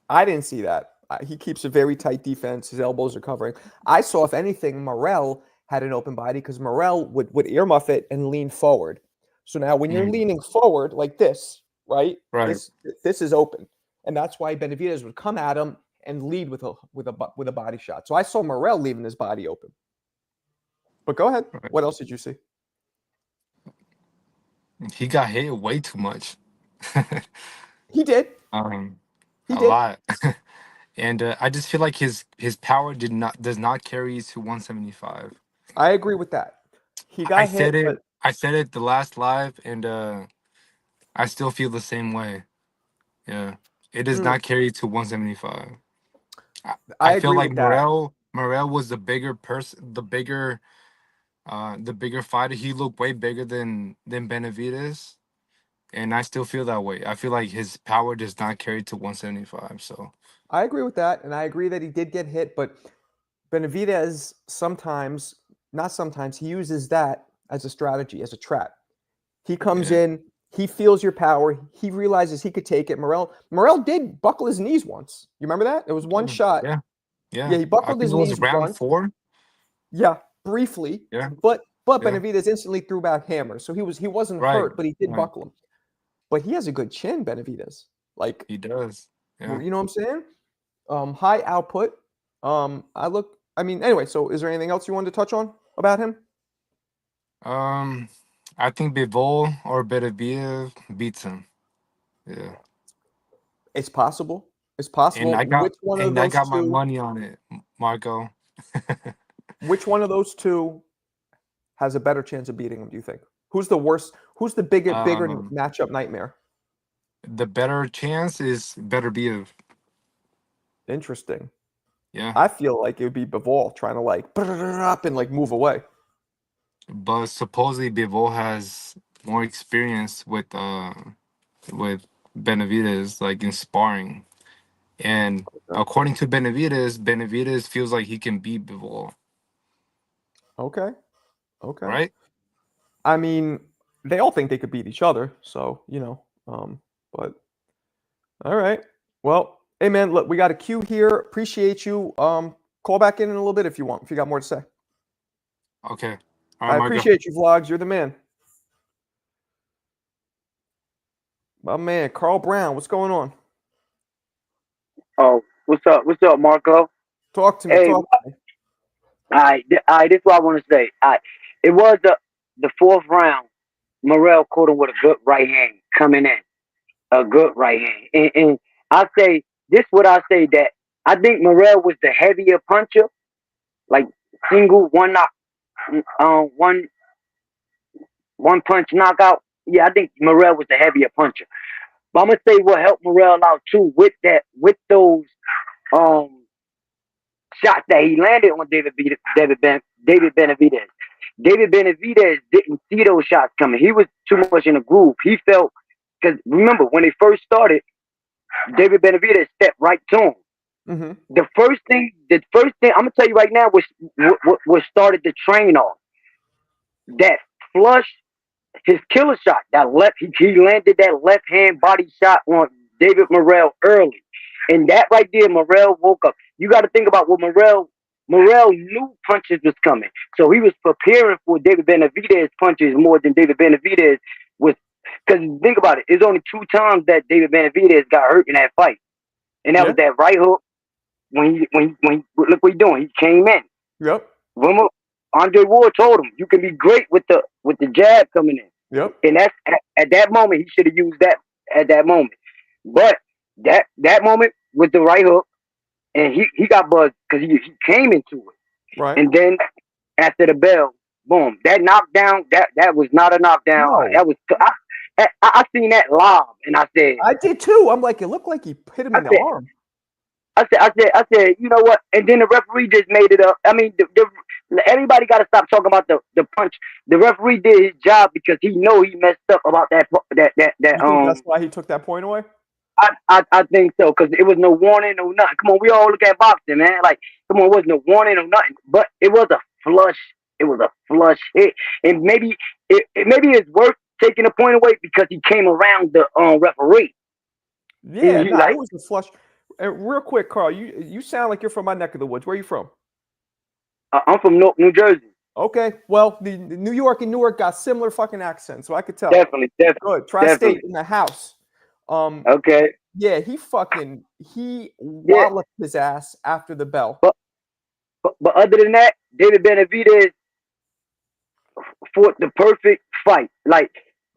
I didn't see that. He keeps a very tight defense. His elbows are covering. I saw, if anything, Morrell had an open body because Morrell would earmuff it and lean forward. So now when you're Mm, leaning forward like this, right? right. This is open, and that's why Benavidez would come at him and lead with a body shot. So I saw Morrell leaving his body open. But go ahead. Right. What else did you see? He got hit way too much. He did. He A did. lot. And I just feel like his power does not carry to 175. I agree with that. He I got said hit, it. but I said it the last live, and I still feel the same way. Yeah, it does not carry to 175. I I feel agree like with that. Morel was the bigger person, the bigger fighter. He looked way bigger than Benavidez, and I still feel that way. I feel like his power does not carry to 175. So I agree with that, and I agree that he did get hit, but Benavidez sometimes, not sometimes, he uses that as a strategy, as a trap. He comes yeah, in, he feels your power, he realizes he could take it. Morrell did buckle his knees once. You remember that? It was one shot. yeah, Yeah, yeah. he I buckled think his it was knees round once. 4. Yeah, briefly. Yeah, But yeah. Benavidez instantly threw back hammers. So he wasn't Right, hurt, but he did right. buckle him. But he has a good chin, Benavidez. Like, He does. Yeah. you know what I'm saying? High output. I mean, anyway, so is there anything else you wanted to touch on about him? I think Bivol or Beterbiev beats him. Yeah. It's possible. It's And possible. I got my Two, money on it, Marco. which one of those two has a better chance of beating him, do you think? Who's the worst? Who's the bigger Um, matchup nightmare? the better chance is Beterbiev. Interesting. Yeah. I feel like it would be Bivol trying to like up and like move away. But supposedly Bivol has more experience with Benavidez, like in sparring. And according to Benavidez feels like he can beat Bivol, Okay. Okay. right? I mean, they all think they could beat each other, so but all right. Well, hey man, look, we got a queue here. Appreciate you. Call back in a little bit if you want, if you got more to say. Okay. All I right, Marco. appreciate you, Vlogs. You're the man. My man, Carl Brown, what's going on? Oh, what's up? What's up, Marco? Talk to me. Hey, Talk to me. all right, this is what I want to say. All right, it was the fourth round. Morrell caught him with a good right hand coming in, a good right hand, and I say this. What I say that I think Morrell was the heavier puncher, like single one knock, one punch knockout. Yeah, I think Morrell was the heavier puncher. But I'm gonna say what helped Morrell out too with those um shots that he landed on David Benavidez. David Benavidez didn't see those shots coming. He was too much in a groove. He felt because remember when they first started, David Benavidez stepped right to him. Mm-hmm. The first thing I'm gonna tell you right now was what started the train off. That flush, his killer shot, that left he landed that left hand body shot on David Morrell early. And that right there, Morrell woke up. You got to think about what Morrell knew punches was coming. So he was preparing for David Benavidez punches more than David Benavidez was. Because think about it, it's only 2 times that David Benavidez got hurt in that fight. And that was that right hook when he look what he doing. He came in. Yep. Remember, Andre Ward told him, you can be great with the jab coming in. Yep. And that's at that moment, he should have used that at that moment. But that moment with the right hook, and he got buzzed because he came into it. Right. And then after the bell, boom, that knockdown, that was not a knockdown. No. That was I seen that live, and I said, I did too. I'm like, it looked like he hit him in the arm. I said, you know what? And then the referee just made it up. I mean, everybody got to stop talking about the punch. The referee did his job because he know he messed up about that. You think that's why he took that point away? I think so because it was no warning, no nothing. Come on, we all look at boxing, man. Like, come on, it was no warning or nothing. But it was a flush. It was a flush hit, and maybe maybe it's worth taking the point away because he came around the referee. Yeah, it was a flush. real quick, Carl, you sound like you're from my neck of the woods. Where are you from? I'm from New Jersey. Okay, well, the New York and Newark got similar fucking accents, so I could tell. Definitely. Good, tri-state in the house. Okay. Yeah, he Yeah. walloped his ass after the bell. But other than that, David Benavidez fought the perfect fight. Like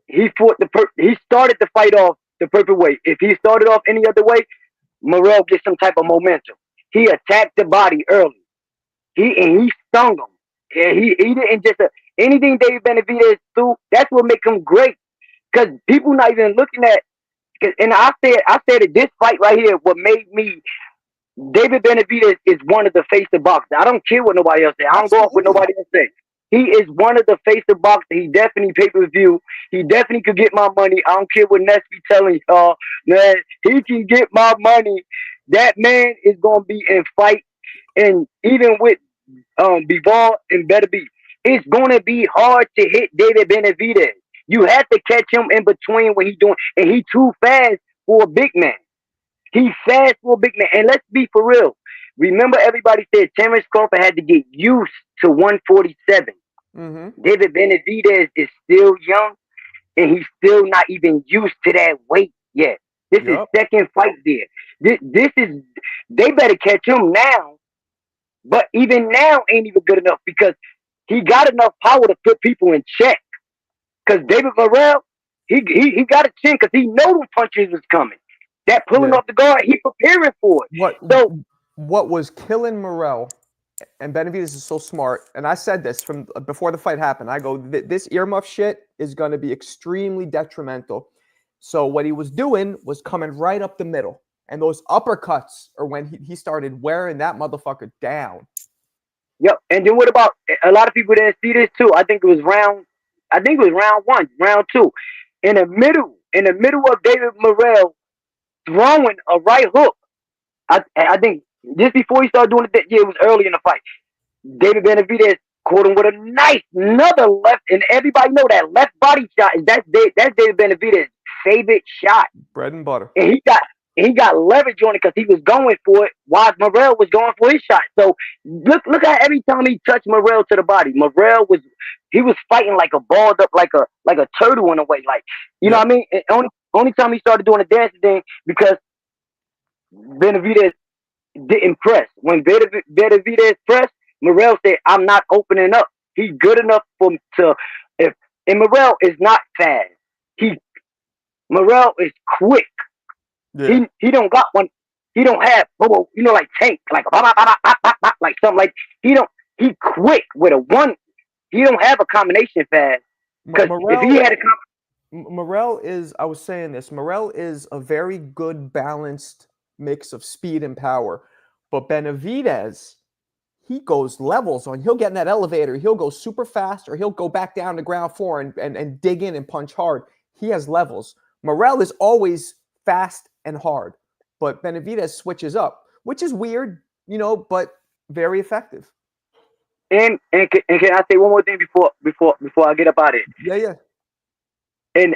he started the fight off the perfect way. If he started off any other way, Morrell gets some type of momentum. He attacked the body early. He stung him. And he didn't just anything David Benavidez do. That's what make him great. Because people not even looking at. And I said it. This fight right here, what made me. David Benavidez is one of the face of boxing. I don't care what nobody else says. I don't go off what nobody else says. He is one of the face of boxing. He definitely pay-per-view. He definitely could get my money. I don't care what Ness be telling y'all. Man, he can get my money. That man is gonna be in fight. And even with Bivol and Beterbiev, it's gonna be hard to hit David Benavidez. You have to catch him in between what he's doing, and he too fast for a big man. He's fast for a big man. And let's be for real. Remember, everybody said Terrence Crawford had to get used to 147. Mm-hmm. David Benavidez is still young, and he's still not even used to that weight yet. This is second fight there. This is they better catch him now. But even now ain't even good enough because he got enough power to put people in check. Because David Morrell, he got a chin because he know the punches was coming. That pulling off the guard, he preparing for it. What was killing Morrell, and Benavidez is so smart, and I said this from before the fight happened. I go, this earmuff shit is going to be extremely detrimental. So what he was doing was coming right up the middle. And those uppercuts are when he started wearing that motherfucker down. Yep. And then what about a lot of people didn't see this too? I think it was round one, round two. In the middle of David Morrell throwing a right hook. I think just before he started doing it, it was early in the fight. David Benavidez caught him with another left, and everybody know that left body shot is that's David Benavidez's favorite shot. Bread and butter. And he got leverage on it because he was going for it while Morrell was going for his shot. So look at every time he touched Morrell to the body. Morrell was fighting like a balled up like a turtle in a way. Like you know what I mean? And only time he started doing the dancing thing because Benavidez didn't press. When Benavidez pressed, Morrell said, I'm not opening up. He's good enough for him to and Morrell is not fast. Morrell is quick. Yeah. He don't got one. He don't have like tank like something like he quick with a one. He don't have a combination fast because if he had a Morrell is I was saying this. Morrell is a very good balanced mix of speed and power, but Benavidez he goes levels on. He'll get in that elevator. He'll go super fast, or he'll go back down to ground floor and dig in and punch hard. He has levels. Morrell is always fast and hard, but Benavidez switches up, which is weird, but very effective. And can I say one more thing before I get up out of it? Yeah. And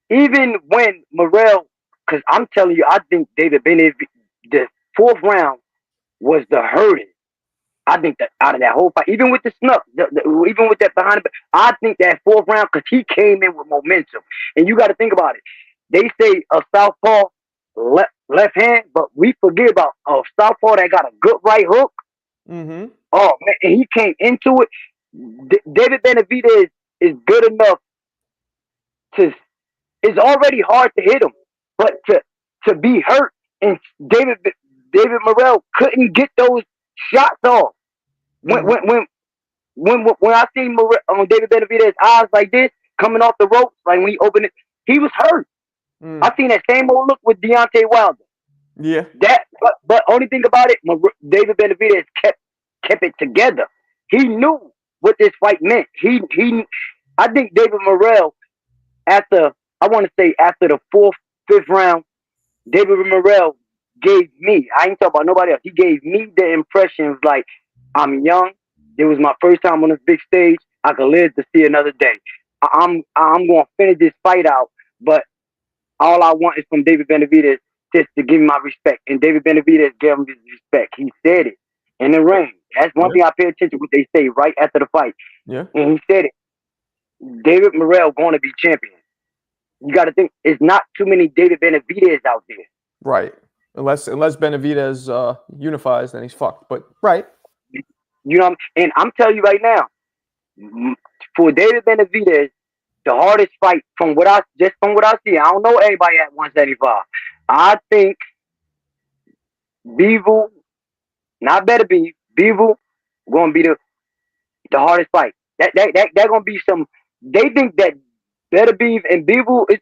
even when Morrell, because I'm telling you, I think David Benavidez, the fourth round was the hurting. I think that out of that whole fight, even with the snuff, even with that behind the, I think that fourth round because he came in with momentum. And you got to think about it. They say a southpaw left hand, but we forget about a southpaw that got a good right hook. Mm-hmm. Oh man, and he came into it. David Benavidez is good enough to. It's already hard to hit him, but to be hurt and David Morrell couldn't get those shots off. When I seen David Benavidez's eyes like this coming off the ropes, like when he opened it, he was hurt. I seen that same old look with Deontay Wilder. Yeah. But only thing about it, David Benavidez kept it together. He knew what this fight meant. I think David Morrell after the fifth round, David Morrell gave me. I ain't talking about nobody else. He gave me the impression of like I'm young. It was my first time on this big stage. I could live to see another day. I'm going to finish this fight out, but all I want is from David Benavidez just to give him my respect. And David Benavidez gave him his respect. He said it in the ring. That's one thing I pay attention to what they say right after the fight. Yeah. And he said it. David Morrell going to be champion. You got to think, it's not too many David Benavidez out there. Right. Unless Benavidez unifies, then he's fucked. But right. You know what I mean? And I'm telling you right now, for David Benavidez, the hardest fight from what I see, I don't know everybody at 175. I think Bivol, not Benavidez, Bivol, going to be the hardest fight. That going to be some. They think that Benavidez and Bivol is.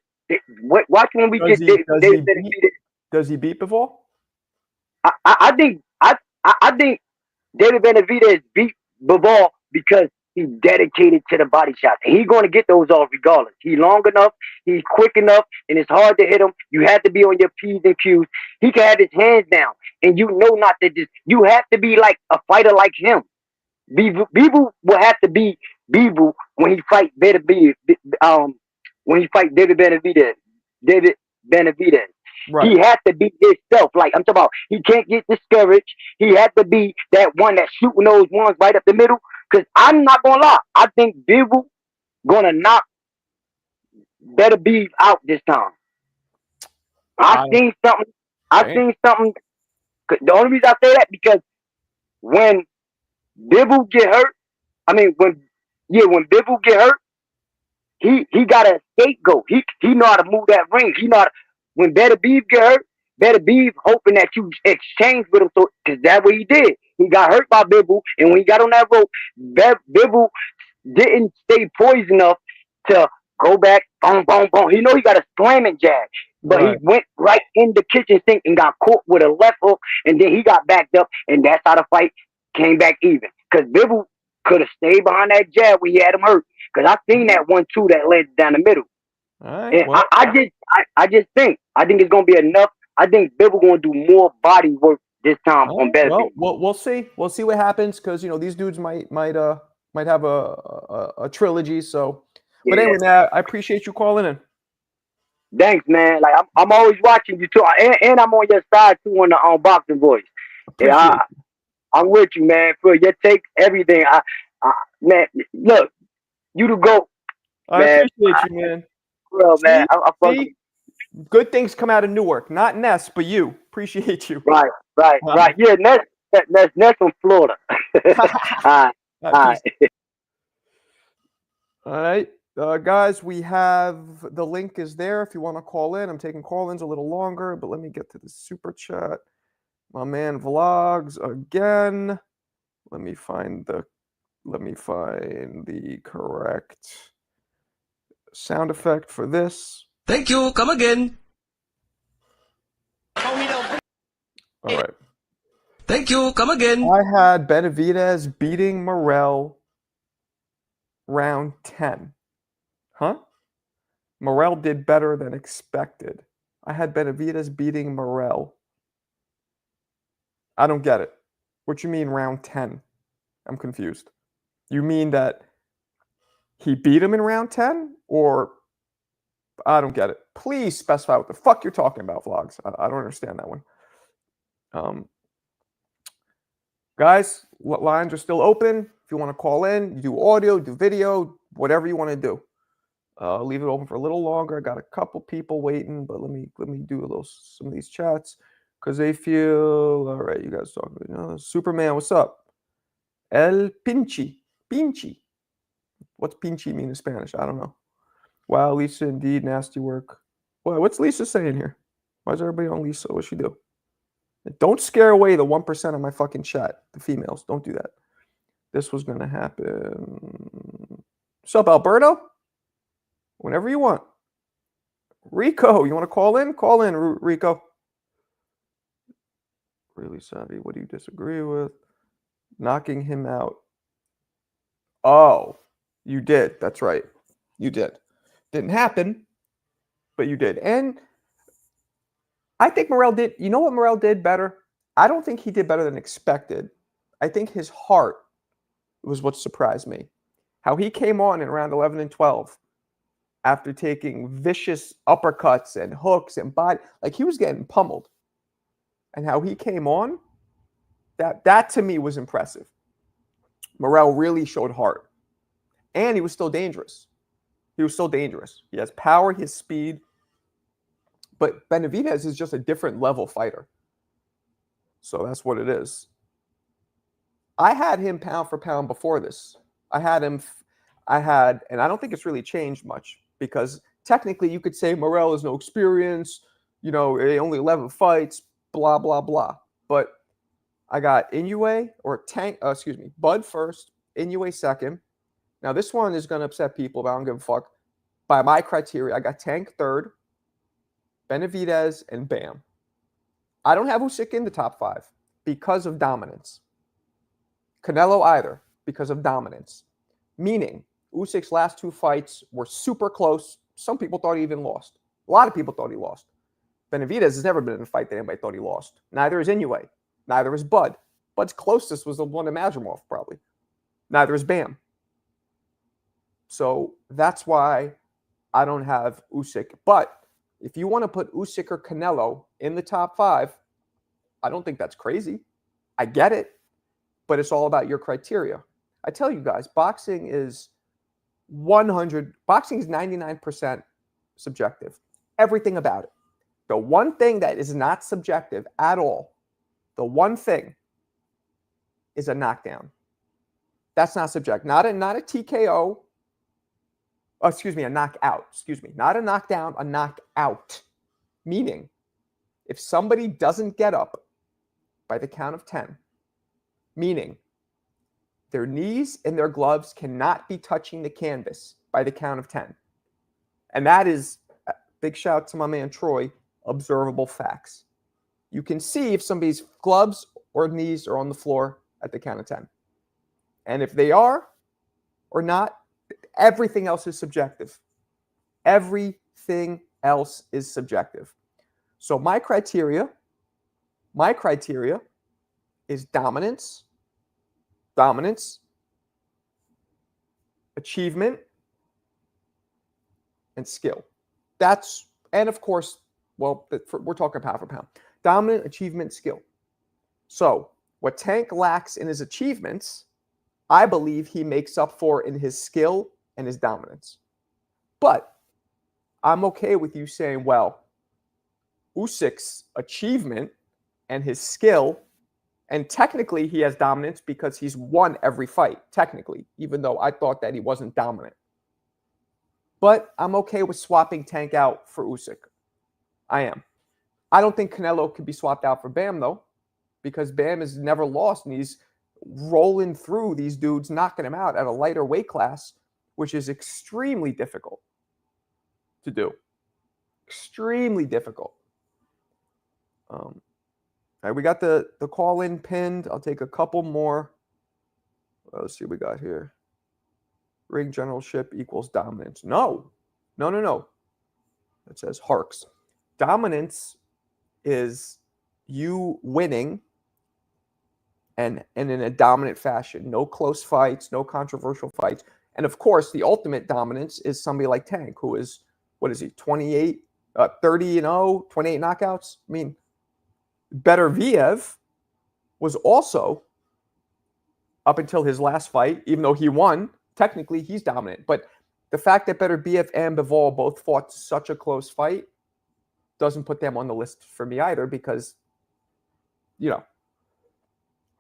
Watch when we get David Benavidez. Does he beat Bivol? I think David Benavidez beat Bivol because he's dedicated to the body shots. And he's going to get those off regardless. He's long enough, he's quick enough, and it's hard to hit him. You have to be on your P's and Q's. He can have his hands down, and you know not to just. You have to be like a fighter like him. Bivol will have to be Bivol when he fight Benavidez. When he fight David Benavidez. Right. He had to be himself. Like I'm talking about, he can't get discouraged. He had to be that one that's shooting those ones right up the middle. Because I'm not gonna lie, I think Bivol gonna knock Benavidez out this time. I've seen something. The only reason I say that because when Bivol get hurt, when Bivol get hurt, he got a scapegoat. He know how to move that ring. When Benavidez get hurt, Benavidez hoping that you exchange with him, so because that's what he did. He got hurt by Bivol, and when he got on that rope, Bivol didn't stay poised enough to go back, boom, boom, boom. He know he got a slamming jab, but he went right in the kitchen sink and got caught with a left hook, and then he got backed up, and that's how the fight came back even. Because Bivol could have stayed behind that jab when he had him hurt. Because I seen that 1-2 that led down the middle. All right. And well, I think it's gonna be enough. I think Bivol gonna do more body work this time on Benavidez. Well, we'll see. We'll see what happens because these dudes might have a trilogy. So, but anyway, man, I appreciate you calling in. Thanks, man. Like I'm always watching you too, and I'm on your side too on Boxing Voice. Yeah, I'm with you, man. For your take, everything. Man, look, you the GOAT. I appreciate you, man. Well, man, see? Good things come out of Newark, not Ness, but you. Appreciate you. Right. Yeah, Ness from Florida. All right. Guys, we have the link is there if you want to call in. I'm taking call-ins a little longer, but let me get to the super chat. My man Vlogs again. Let me find the correct sound effect for this. Thank you. Come again. All right. Thank you. Come again. I had Benavidez beating Morrell round 10. Huh? Morrell did better than expected. I had Benavidez beating Morrell. I don't get it. What you mean round 10? I'm confused. You mean that he beat him in round 10? Or I don't get it. Please specify what the fuck you're talking about, Vlogs. I don't understand that one. Guys, lines are still open. If you want to call in, you do audio, do video, whatever you want to do. Leave it open for a little longer. I got a couple people waiting, but let me do some of these chats because they feel all right. You guys talking? Superman, what's up? El Pinchi. What's Pinchi mean in Spanish? I don't know. Wow, Lisa, indeed, nasty work. Well, what's Lisa saying here? Why is everybody on Lisa? What's she do? Don't scare away the 1% of my fucking chat. The females, don't do that. This was going to happen. What's up, Alberto? Whenever you want. Rico, you want to call in? Call in, Rico. Really savvy. What do you disagree with? Knocking him out. Oh, you did. That's right. You did. Didn't happen, but you did. And I think Morrell did. You know what Morrell did better? I don't think he did better than expected. I think his heart was what surprised me. How he came on in round 11 and 12 after taking vicious uppercuts and hooks and body. Like, he was getting pummeled. And how he came on, that to me was impressive. Morrell really showed heart. And he was still dangerous. He was still dangerous. He has power, he has speed. But Benavidez is just a different level fighter. So that's what it is. I had him pound for pound before this. And I don't think it's really changed much, because technically you could say Morrell has no experience, only 11 fights, blah, blah, blah. But I got Bud first, Inoue second. Now this one is going to upset people, but I don't give a fuck. By my criteria, I got Tank third, Benavidez, and Bam. I don't have Usyk in the top 5 because of dominance. Canelo either, because of dominance. Meaning, Usyk's last 2 fights were super close. Some people thought he even lost. A lot of people thought he lost. Benavidez has never been in a fight that anybody thought he lost. Neither is Inoue. Neither is Bud. Bud's closest was the one to Mazurmov, probably. Neither is Bam. So that's why I don't have Usyk. But if you want to put Usyk or Canelo in the top 5, I don't think that's crazy. I get it, but it's all about your criteria. I tell you guys, boxing is 99% subjective. Everything about it. The one thing that is not subjective at all, the one thing is a knockdown. That's not subjective. Not a TKO. A knockout. Not a knockdown, a knockout. Meaning, if somebody doesn't get up by the count of 10, meaning their knees and their gloves cannot be touching the canvas by the count of 10. And that is, big shout out to my man Troy, observable facts. You can see if somebody's gloves or knees are on the floor at the count of 10. And if they are or not, everything else is subjective. Everything else is subjective. So my criteria is dominance, achievement, and skill. And of course, we're talking pound for pound. Dominant, achievement, skill. So what Tank lacks in his achievements, I believe he makes up for in his skill and his dominance. But I'm okay with you saying, well, Usyk's achievement and his skill, and technically he has dominance because he's won every fight, technically, even though I thought that he wasn't dominant. But I'm okay with swapping Tank out for Usyk. I am. I don't think Canelo could be swapped out for Bam, though, because Bam has never lost, and he's rolling through these dudes, knocking them out at a lighter weight class, which is extremely difficult to do. Extremely difficult. All right, we got the call-in pinned. I'll take a couple more. Let's see what we got here. Ring generalship equals dominance. No. It says Harks. Dominance is you winning and in a dominant fashion. No close fights, no controversial fights. And of course, the ultimate dominance is somebody like Tank, who is, 30-0, 28 knockouts? I mean, Benavidez was also, up until his last fight, even though he won, technically he's dominant. But the fact that Benavidez and Bivol both fought such a close fight doesn't put them on the list for me either, because,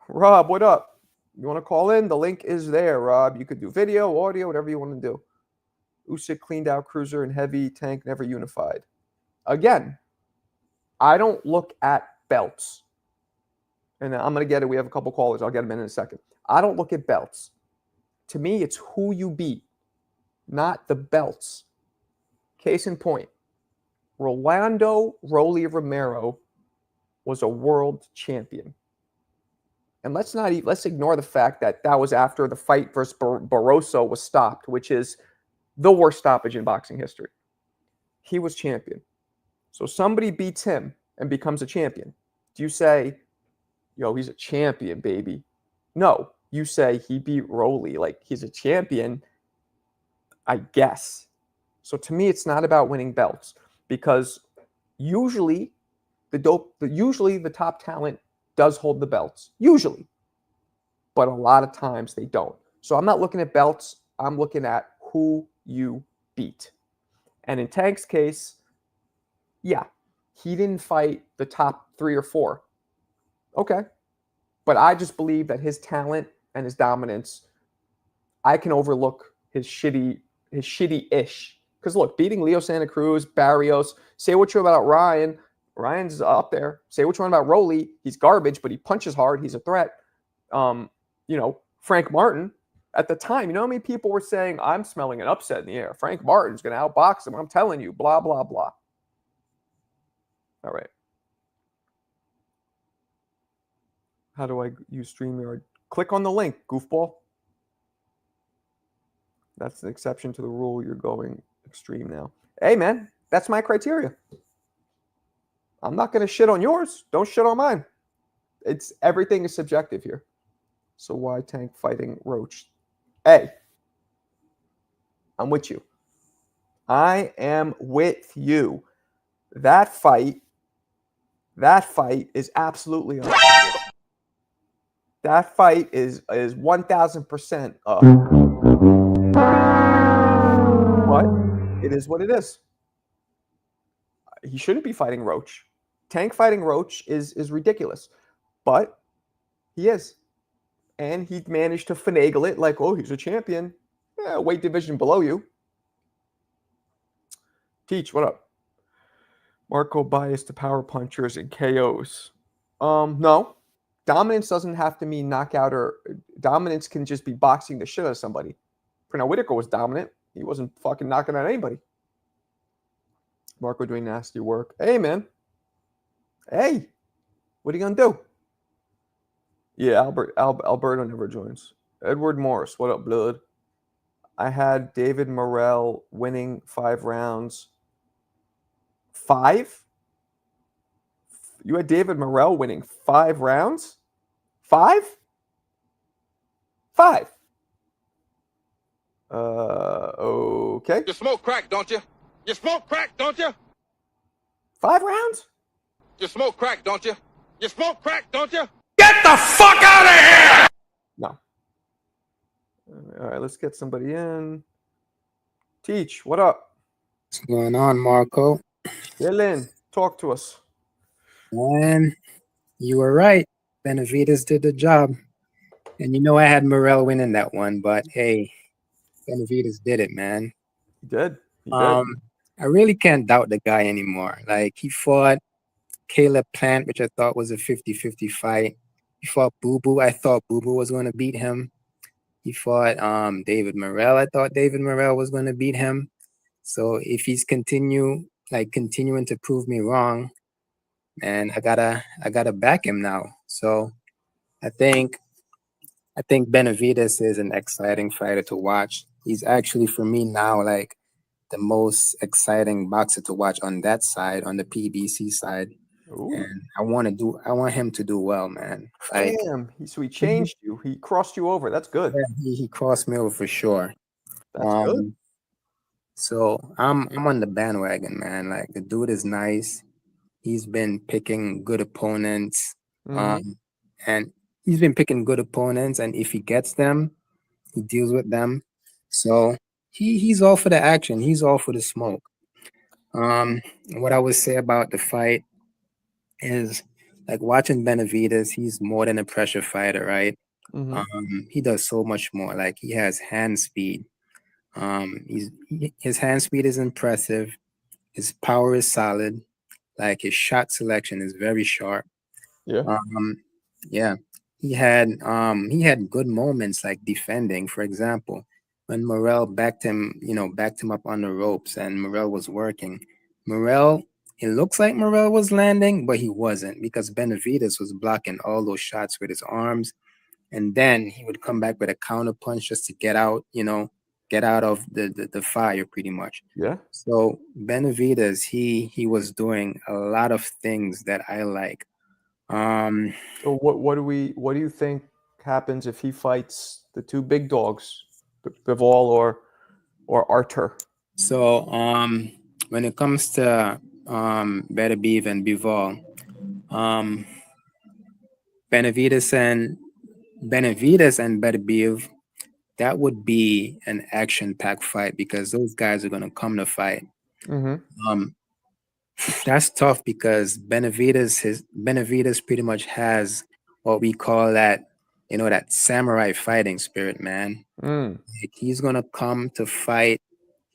Rob, what up? You want to call in? The link is there, Rob. You could do video, audio, whatever you want to do. Usyk cleaned out cruiser and heavy, Tank never unified. Again, I don't look at belts. And I'm going to get it. We have a couple callers. I'll get them in a second. I don't look at belts. To me, it's who you beat, not the belts. Case in point, Rolando Rolly Romero was a world champion. And let's ignore the fact that was after the fight versus Barroso was stopped, which is the worst stoppage in boxing history. He was champion. So somebody beats him and becomes a champion. Do you say, he's a champion, baby? No. You say he beat Rolly. Like, he's a champion, I guess. So to me, it's not about winning belts because usually the top talent does hold the belts. Usually. But a lot of times they don't. So I'm not looking at belts. I'm looking at who you beat. And in Tank's case, yeah, he didn't fight the top 3 or 4. Okay. But I just believe that his talent and his dominance, I can overlook his shitty-ish. Because look, beating Leo Santa Cruz, Barrios, say what you about Ryan. Ryan's up there. Say what you want about Rolly. He's garbage, but he punches hard. He's a threat. Frank Martin, at the time, you know how many people were saying, I'm smelling an upset in the air. Frank Martin's going to outbox him. I'm telling you, blah, blah, blah. All right. How do I use StreamYard? Click on the link, goofball. That's an exception to the rule. You're going extreme now. Hey, man, that's my criteria. I'm not going to shit on yours. Don't shit on mine. Everything is subjective here. So why Tank fighting Roach? Hey, I'm with you. I am with you. That fight is absolutely up. That fight is 1,000% up. But it is what it is. He shouldn't be fighting Roach. Tank fighting Roach is ridiculous. But he is. And he managed to finagle it like, oh, he's a champion. Yeah, weight division below you. Teach, what up? Marco biased to power punchers and KOs. No. Dominance doesn't have to mean knockout or dominance can just be boxing the shit out of somebody. Pernell Whitaker was dominant. He wasn't fucking knocking out anybody. Marco doing nasty work. Hey, man. Hey. What are you going to do? Yeah, Alberto never joins. Edward Morris, what up, blood? I had David Morrell winning 5 rounds. 5? You had David Morrell winning 5 rounds? 5? 5. Okay. You smoke crack, don't you? You smoke crack, don't you? 5 rounds? You smoke crack, don't you? You smoke crack, don't you? Get the fuck out of here! No. All right, let's get somebody in. Teach, what up? What's going on, Marco? Lynn, talk to us. Man, you were right. Benavidez did the job. And you know I had Morrell winning that one, but hey, Benavidez did it, man. He did. I really can't doubt the guy anymore. Like, he fought Caleb Plant, which I thought was a 50-50 fight. He fought Boo Boo. I thought Boo Boo was going to beat him. He fought David Morrell. I thought David Morrell was going to beat him. So if he's continuing to prove me wrong, man, I gotta back him now. So I think Benavidez is an exciting fighter to watch. He's actually, for me now, like the most exciting boxer to watch on that side, on the PBC side. Ooh. And I want him to do well, man. Like, damn, so he changed you. He crossed you over. That's good. Yeah, he crossed me over for sure. That's good. So I'm on the bandwagon, man. Like, the dude is nice. He's been picking good opponents. And he's been picking good opponents, and if he gets them, he deals with them. So he's all for the action. He's all for the smoke. What I would say about the fight is, like, watching Benavidez, he's more than a pressure fighter, right? He does so much more. Like, he has hand speed. His hand speed is impressive. His power is solid. Like, his shot selection is very sharp. Yeah. He had good moments, like defending. For example, when Morrell backed him up on the ropes and Morrell was working. It looks like Morrell was landing, but he wasn't, because Benavidez was blocking all those shots with his arms. And then he would come back with a counter punch just to get out of the fire, pretty much. Yeah. So Benavidez, he was doing a lot of things that I like. So what do you think happens if he fights the 2 big dogs, Bivol or Artur? So when it comes to Benavidez and Bivol, um Benavidez and Benavidez, that would be an action-packed fight because those guys are gonna come to fight. Mm-hmm. Um, that's tough because Benavidez pretty much has what we call that, that samurai fighting spirit, man. Mm. Like, he's gonna come to fight.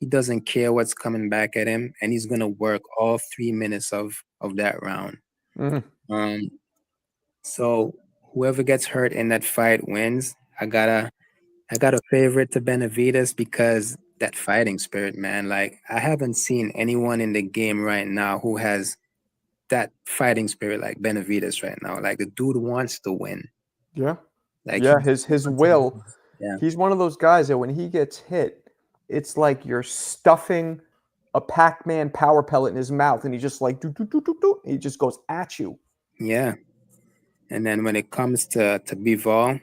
He doesn't care what's coming back at him, and he's gonna work all 3 minutes of that round. Mm. Um, so whoever gets hurt in that fight wins. I got a favorite to Benavidez because that fighting spirit, man. Like, I haven't seen anyone in the game right now who has that fighting spirit like Benavidez right now. Like, the dude wants to win. Yeah. Like, Yeah, his will. Yeah. He's one of those guys that when he gets hit, it's like you're stuffing a Pac-Man power pellet in his mouth, and he just like he just goes at you. Yeah. And then when it comes to Bivol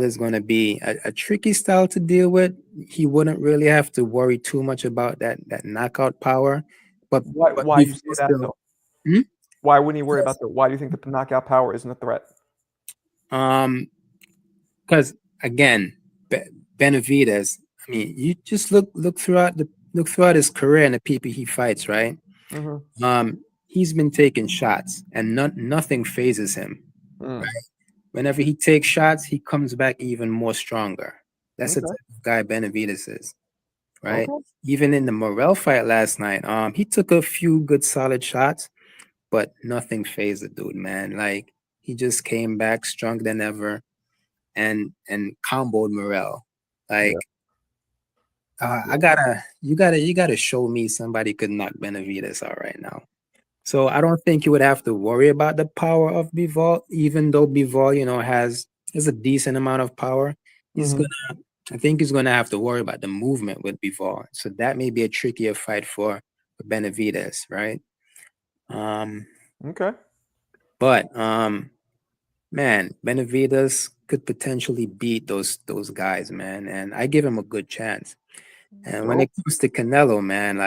is going to be a tricky style to deal with. He wouldn't really have to worry too much about that knockout power. But Why you say that still, though? Hmm? Why wouldn't he worry about that? Why do you think the knockout power isn't a threat? Because again, Benavidez. I mean, you just look throughout his career and the people he fights, right? Mm-hmm. He's been taking shots and nothing phases him. Mm. Right? Whenever he takes shots, he comes back even more stronger. That's the Okay. type of guy Benavidez is, right? Okay. Even in the Morrell fight last night, he took a few good solid shots, but nothing phased the dude, man. Like, he just came back stronger than ever and comboed Morrell. Like, you gotta show me somebody could knock Benavidez out right now. So I don't think you would have to worry about the power of Bivol, even though Bivol, has a decent amount of power. Mm-hmm. I think he's gonna have to worry about the movement with Bivol. So that may be a trickier fight for Benavidez, right? Okay. But man, Benavidez could potentially beat those guys, man, and I give him a good chance. And when it comes to Canelo, man,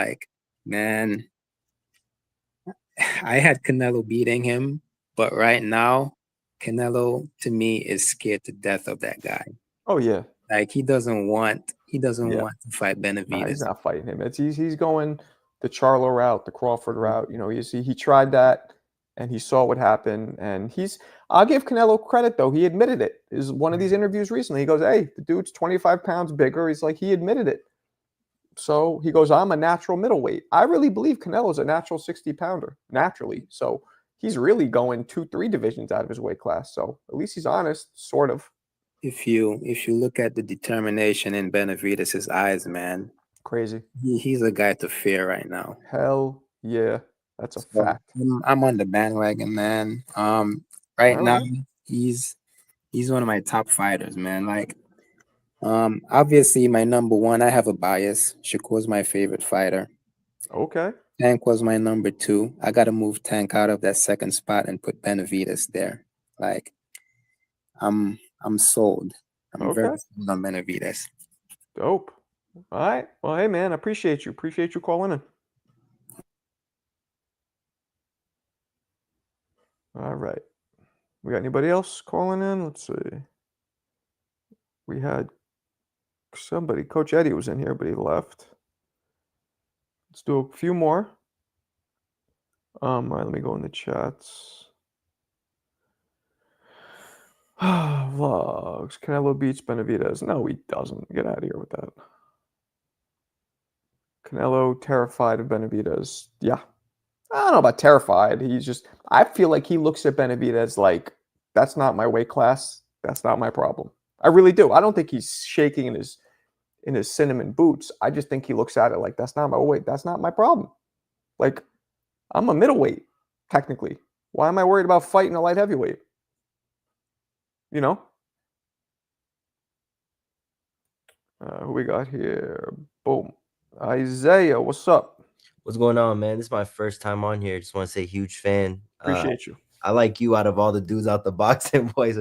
I had Canelo beating him, but right now, Canelo to me is scared to death of that guy. Oh yeah. Like, he doesn't want to fight Nah, he's Benavidez. not fighting him. He's going the Charlo route, the Crawford route. You see, he tried that and he saw what happened. And I'll give Canelo credit though. He admitted it. Is one of these interviews recently. He goes, "Hey, the dude's 25 pounds bigger." He's like, he admitted it. So he goes, "I'm a natural middleweight." I really believe Canelo's a natural 60 pounder naturally. So he's really going 2-3 divisions out of his weight class. So at least he's honest, sort of. If you look at the determination in Benavidez's eyes, man, crazy. He's a guy to fear right now. Hell yeah, that's a fact. I'm on the bandwagon, man. Right now he's one of my top fighters, man. Like, obviously my number one. I have a bias. Shakur's my favorite fighter. Okay. Tank was my number two. I got to move Tank out of that second spot and put Benavidez there. Like, I'm sold. I'm very sold on Benavidez. Dope. All right. Well, hey, man, I appreciate you. Appreciate you calling in. All right. We got anybody else calling in? Let's see. We had somebody. Coach Eddie was in here, but he left. Let's do a few more. All right, let me go in the chats. Vlogs. Canelo beats Benavidez. No, he doesn't. Get out of here with that. Canelo terrified of Benavidez. Yeah. I don't know about terrified. I feel like he looks at Benavidez like, that's not my weight class. That's not my problem. I really do. I don't think he's shaking in his cinnamon boots. I just think he looks at it like, that's not my weight. That's not my problem. Like, I'm a middleweight, technically. Why am I worried about fighting a light heavyweight? You know? Who we got here? Boom. Isaiah, what's up? What's going on, man? This is my first time on here. Just want to say huge fan. Appreciate you. I like you out of all the dudes out the boxing boys.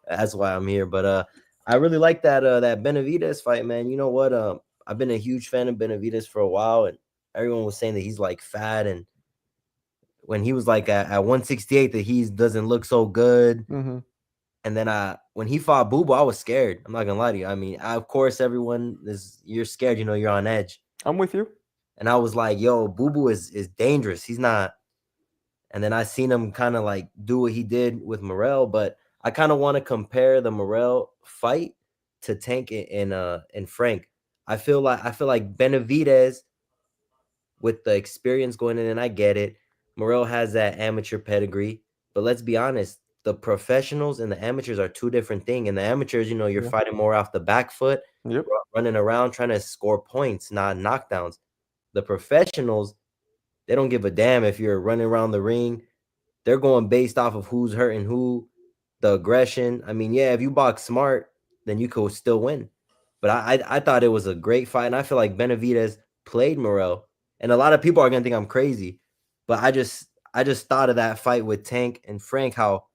That's why I'm here. But I really like that Benavidez fight, man. You know what? I've been a huge fan of Benavidez for a while, and everyone was saying that he's like fat, and when he was like at 168, that he doesn't look so good. Mm-hmm. And then when he fought Boo Boo, I was scared. I'm not gonna lie to you. I mean, of course, you're scared. You know, you're on edge. I'm with you. And I was like, yo, Boo Boo is dangerous. He's not. And then I seen him kind of like do what he did with Morrell, but I kind of want to compare the Morrell fight to Tank and Frank. I feel like Benavidez, with the experience going in, and I get it, Morrell has that amateur pedigree, but let's be honest, the professionals and the amateurs are two different things. And the amateurs, you're fighting more off the back foot, running around trying to score points, not knockdowns. The professionals, they don't give a damn if you're running around the ring. They're going based off of who's hurting who, the aggression. I mean, yeah, if you box smart, then you could still win. But I thought it was a great fight, and I feel like Benavidez played Morrell. And a lot of people are gonna think I'm crazy, but I just thought of that fight with Tank and Frank, how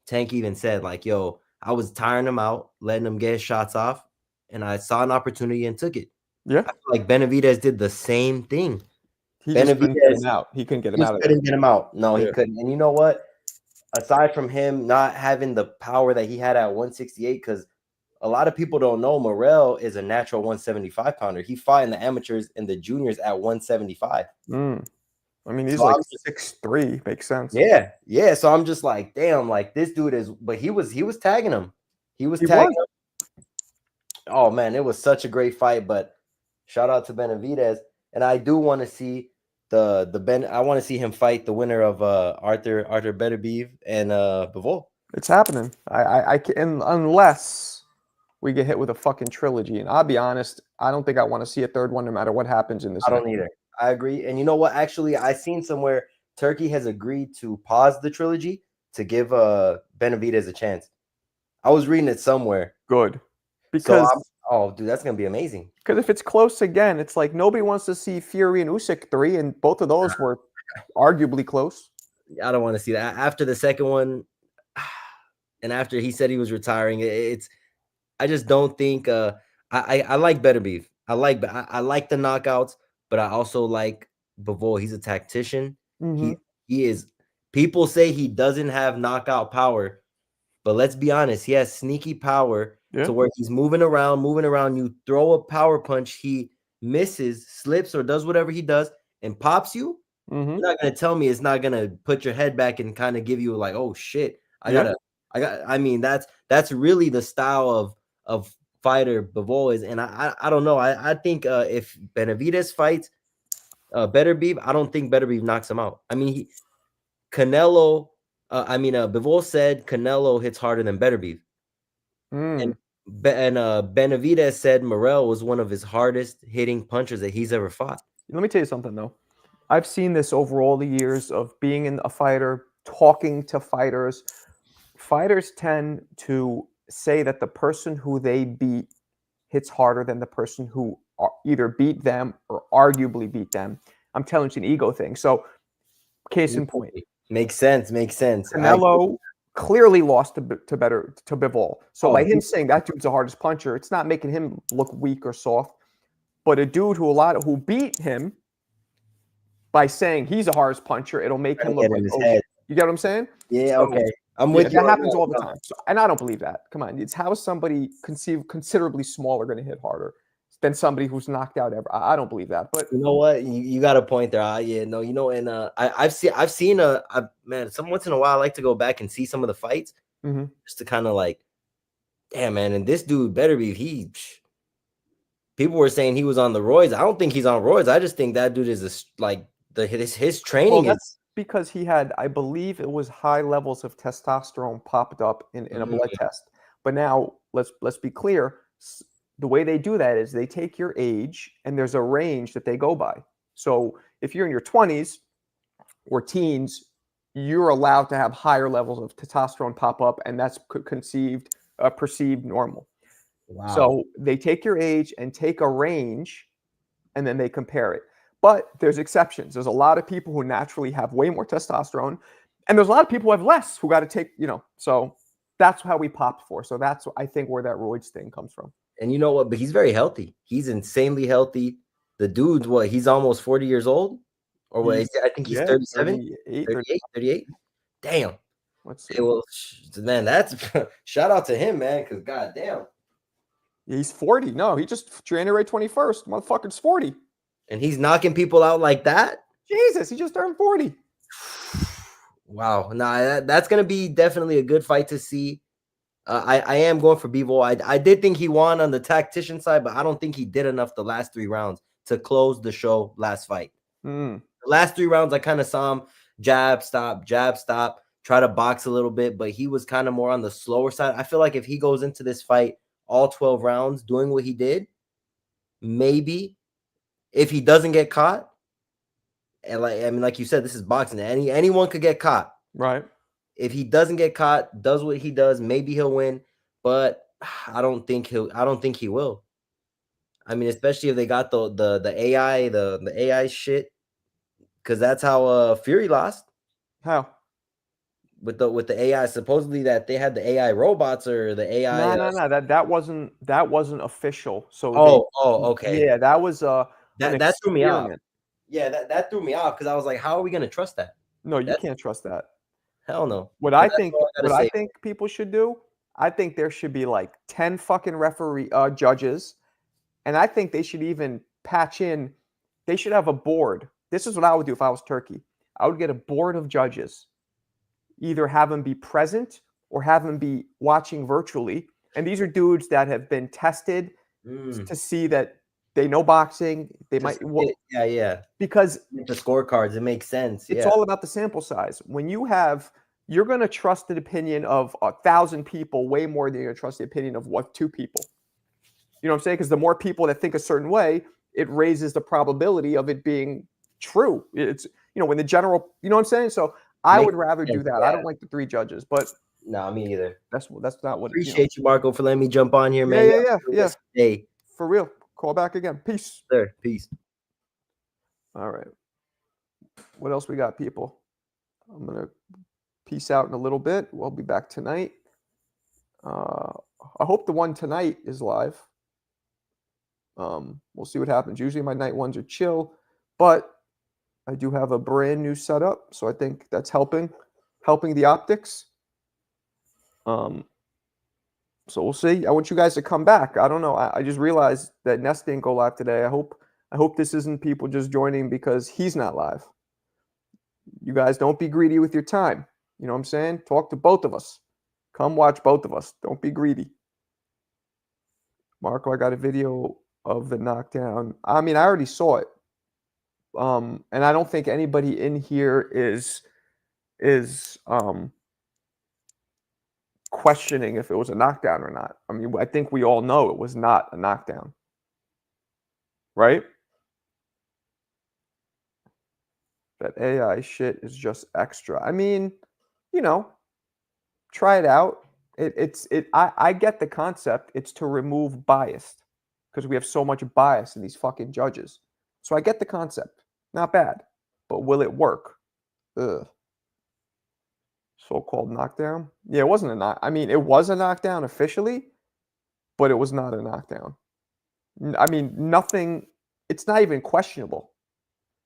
Tank even said, like, yo, I was tiring him out, letting him get his shots off, and I saw an opportunity and took it. Yeah. I feel like Benavidez did the same thing. He just couldn't get him out. He couldn't get him out of there. Couldn't get him out. No, he couldn't. And you know what? Aside from him not having the power that he had at 168, because a lot of people don't know Morrell is a natural 175 pounder. He fought in the amateurs and the juniors at 175. I mean, he's like 6'3", makes sense. Yeah. So I'm just like, damn, like this dude is, but he was tagging him. He was tagging him. Oh man, it was such a great fight. But shout out to Benavidez. And I do want to see I want to see him fight the winner of Arthur Beterbiev and Bivol. It's happening. I can, unless we get hit with a fucking trilogy. And I'll be honest, I don't think I want to see a third one no matter what happens in this. I don't either. I agree. And you know what? Actually, I seen somewhere Turkey has agreed to pause the trilogy to give Benavidez a chance. I was reading it somewhere. Good. Because oh, dude, that's gonna be amazing. Because if it's close again, it's like nobody wants to see Fury and Usyk 3, and both of those were arguably close. I don't want to see that. After the second one, and after he said he was retiring, I just don't think. I like Beterbiev. I like the knockouts, but I also like Bivol. He's a tactician. Mm-hmm. He is. People say he doesn't have knockout power, but let's be honest, he has sneaky power. To where he's moving around. You throw a power punch, he misses, slips, or does whatever he does, and pops you. Mm-hmm. You're not gonna tell me it's not gonna put your head back and kind of give you like, oh shit, I mean, that's really the style of fighter Bivol is, and I don't know. I think if Benavidez fights Beterbiev, I don't think Beterbiev knocks him out. I mean, Bivol said Canelo hits harder than Beterbiev. And Benavidez said Morrell was one of his hardest hitting punchers that he's ever fought. Let me tell you something, though. I've seen this over all the years of being a fighter, talking to fighters. Fighters tend to say that the person who they beat hits harder than the person who either beat them or arguably beat them. I'm telling you, it's an ego thing. So, case in point. Makes sense. Canelo clearly lost to Bivol. So by him saying that dude's the hardest puncher, it's not making him look weak or soft. But a dude who beat him by saying he's the hardest puncher, it'll make him look like, you get what I'm saying? Yeah, okay. I'm with you. That happens all the time. So, and I don't believe that. Come on. It's how is somebody considerably smaller going to hit harder than somebody who's knocked out ever? I don't believe that. But you know what? You got a point there. And I've seen man, some once in a while I like to go back and see some of the fights just to kind of like, damn, man. And this dude Beterbiev, people were saying he was on the roids. I don't think he's on roids. I just think that dude is his training is because he had, I believe it was high levels of testosterone popped up in a blood test. But now let's be clear. The way they do that is they take your age and there's a range that they go by. So if you're in your 20s or teens, you're allowed to have higher levels of testosterone pop up, and that's perceived normal. Wow. So they take your age and take a range, and then they compare it. But there's exceptions. There's a lot of people who naturally have way more testosterone, and there's a lot of people who have less who got to take, so that's how we popped for. So that's, I think, where that roids thing comes from. And you know what? But he's very healthy. He's insanely healthy. The dude's what? He's almost 40 years old, or what? I think he's 37, 38, 38, 38. Damn. Let's Hey, see. well, man, that's shout out to him, man, because goddamn. He's 40. No, he just January 21st. Motherfucker's 40. And he's knocking people out like that? Jesus, he just turned 40. Wow. Nah, that's going to be definitely a good fight to see. I am going for Bivol. I did think he won on the tactician side, but I don't think he did enough the last 3 rounds to close the show last fight. The last 3 rounds, I kind of saw him jab, stop, try to box a little bit, but he was kind of more on the slower side. I feel like if he goes into this fight all 12 rounds doing what he did, maybe if he doesn't get caught, and like you said, this is boxing. Anyone could get caught. Right. If he doesn't get caught, does what he does, maybe he'll win, but I don't think he will. I mean, especially if they got the AI, the AI shit, because that's how Fury lost. How? With the AI, supposedly that they had the AI robots or the AI. No. That wasn't official. So okay. Yeah, that was that threw me off. Yeah, that threw me off because I was like, how are we gonna trust that? No, you can't trust that. Hell no. What I think people should do, I think there should be like 10 fucking referee judges, and I think they should even patch in. They should have a board. This is what I would do if I was Turkey. I would get a board of judges. Either have them be present or have them be watching virtually. And these are dudes that have been tested to see that they know boxing. They might, because the scorecards, it makes sense. It's all about the sample size. When you're going to trust the opinion of 1,000 people way more than you're going to trust the opinion of 2 people. You know what I'm saying? Because the more people that think a certain way, it raises the probability of it being true. It's, when the general, you know what I'm saying? So I would rather do that. I don't like the 3 judges, but no, me either. That's not what. Appreciate you, Marco, for letting me jump on here, man. Yeah. Hey, for real. Call back again. Peace. Sir, peace. All right. What else we got, people? I'm gonna peace out in a little bit. We'll be back tonight. I hope the one tonight is live. We'll see what happens. Usually my night ones are chill, but I do have a brand new setup, so I think that's helping the optics. So we'll see. I want you guys to come back. I don't know. I just realized that Nest didn't go live today. I hope this isn't people just joining because he's not live. You guys don't be greedy with your time. You know what I'm saying? Talk to both of us. Come watch both of us. Don't be greedy. Marco, I got a video of the knockdown. I mean, I already saw it. And I don't think anybody in here is questioning if it was a knockdown or not. I mean, I think we all know it was not a knockdown. Right? That AI shit is just extra. I mean, try it out. I get the concept. It's to remove bias because we have so much bias in these fucking judges. So I get the concept. Not bad. But will it work? Ugh. So-called knockdown? Yeah, it wasn't a knock. I mean, it was a knockdown officially, but it was not a knockdown. I mean, nothing. It's not even questionable.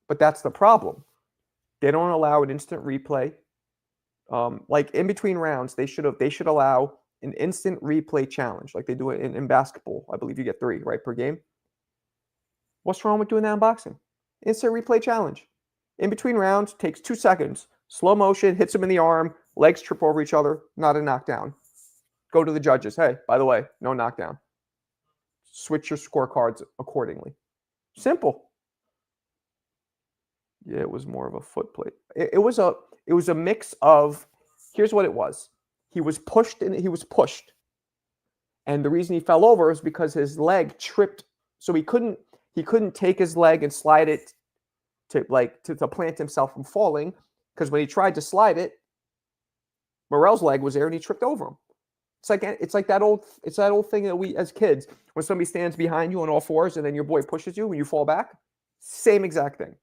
But that's the problem. They don't allow an instant replay. Like in between rounds, they should allow an instant replay challenge, like they do it in basketball. I believe you get 3 right per game. What's wrong with doing that in boxing? Instant replay challenge. In between rounds, takes 2 seconds. Slow motion, hits him in the arm, legs trip over each other, not a knockdown. Go to the judges. Hey, by the way, no knockdown. Switch your scorecards accordingly. Simple. Yeah, it was more of a foot plate. It was a mix of, here's what it was. He was pushed. And the reason he fell over is because his leg tripped. So he couldn't take his leg and slide it to plant himself from falling. Because when he tried to slide it, Morrell's leg was there and he tripped over him. It's like that old thing that we as kids, when somebody stands behind you on all fours and then your boy pushes you when you fall back. Same exact thing.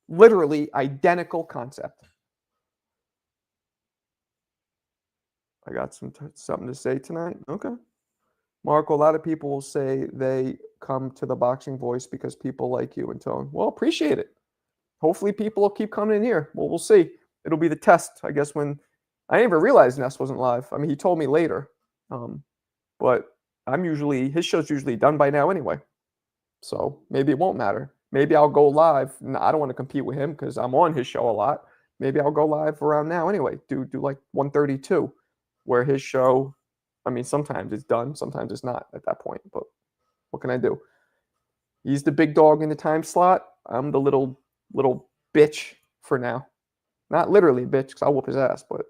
Literally identical concept. I got something to say tonight. Okay. Marco, a lot of people will say they come to the Boxing Voice because people like you and Tone. Well, appreciate it. Hopefully people will keep coming in here. Well, we'll see. It'll be the test, I guess, when I didn't even realize Ness wasn't live. I mean, he told me later. But his show's usually done by now anyway. So maybe it won't matter. Maybe I'll go live. No, I don't want to compete with him because I'm on his show a lot. Maybe I'll go live around now anyway. Do like 1:32, where his show, I mean, sometimes it's done, sometimes it's not at that point. But what can I do? He's the big dog in the time slot. I'm the little bitch for now. Not literally a bitch because I'll whoop his ass, but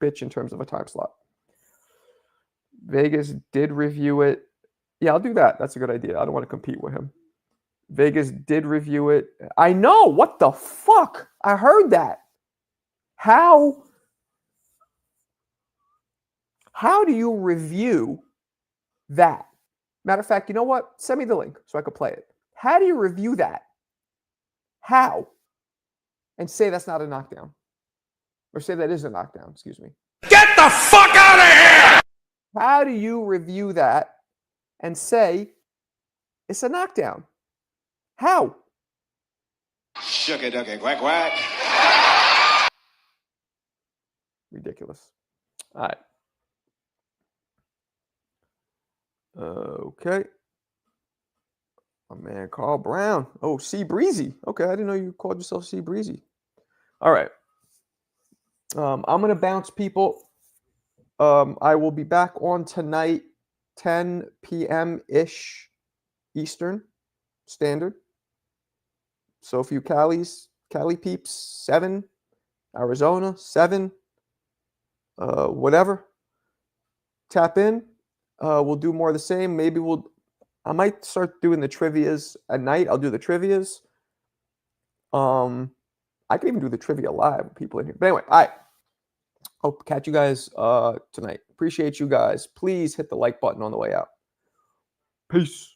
bitch in terms of a time slot. Vegas did review it. Yeah, I'll do that. That's a good idea. I don't want to compete with him. Vegas did review it. I know. What the fuck? I heard that. How do you review that? Matter of fact, you know what? Send me the link so I could play it. How do you review that? How? And say that's not a knockdown. Or say that is a knockdown, excuse me. Get the fuck out of here! How do you review that and say it's a knockdown? How? Shucky ducky quack quack. Ridiculous. All right. Okay. My man, Carl Brown. Oh, C Breezy. Okay, I didn't know you called yourself C Breezy. All right. I'm going to bounce people. I will be back on tonight, 10 p.m.-ish Eastern Standard. So if you Cali peeps, 7, Arizona, 7, whatever, tap in. We'll do more of the same. Maybe I might start doing the trivias at night. I'll do the trivias. I could even do the trivia live with people in here. But anyway, all right. Hope to catch you guys tonight. Appreciate you guys. Please hit the like button on the way out. Peace.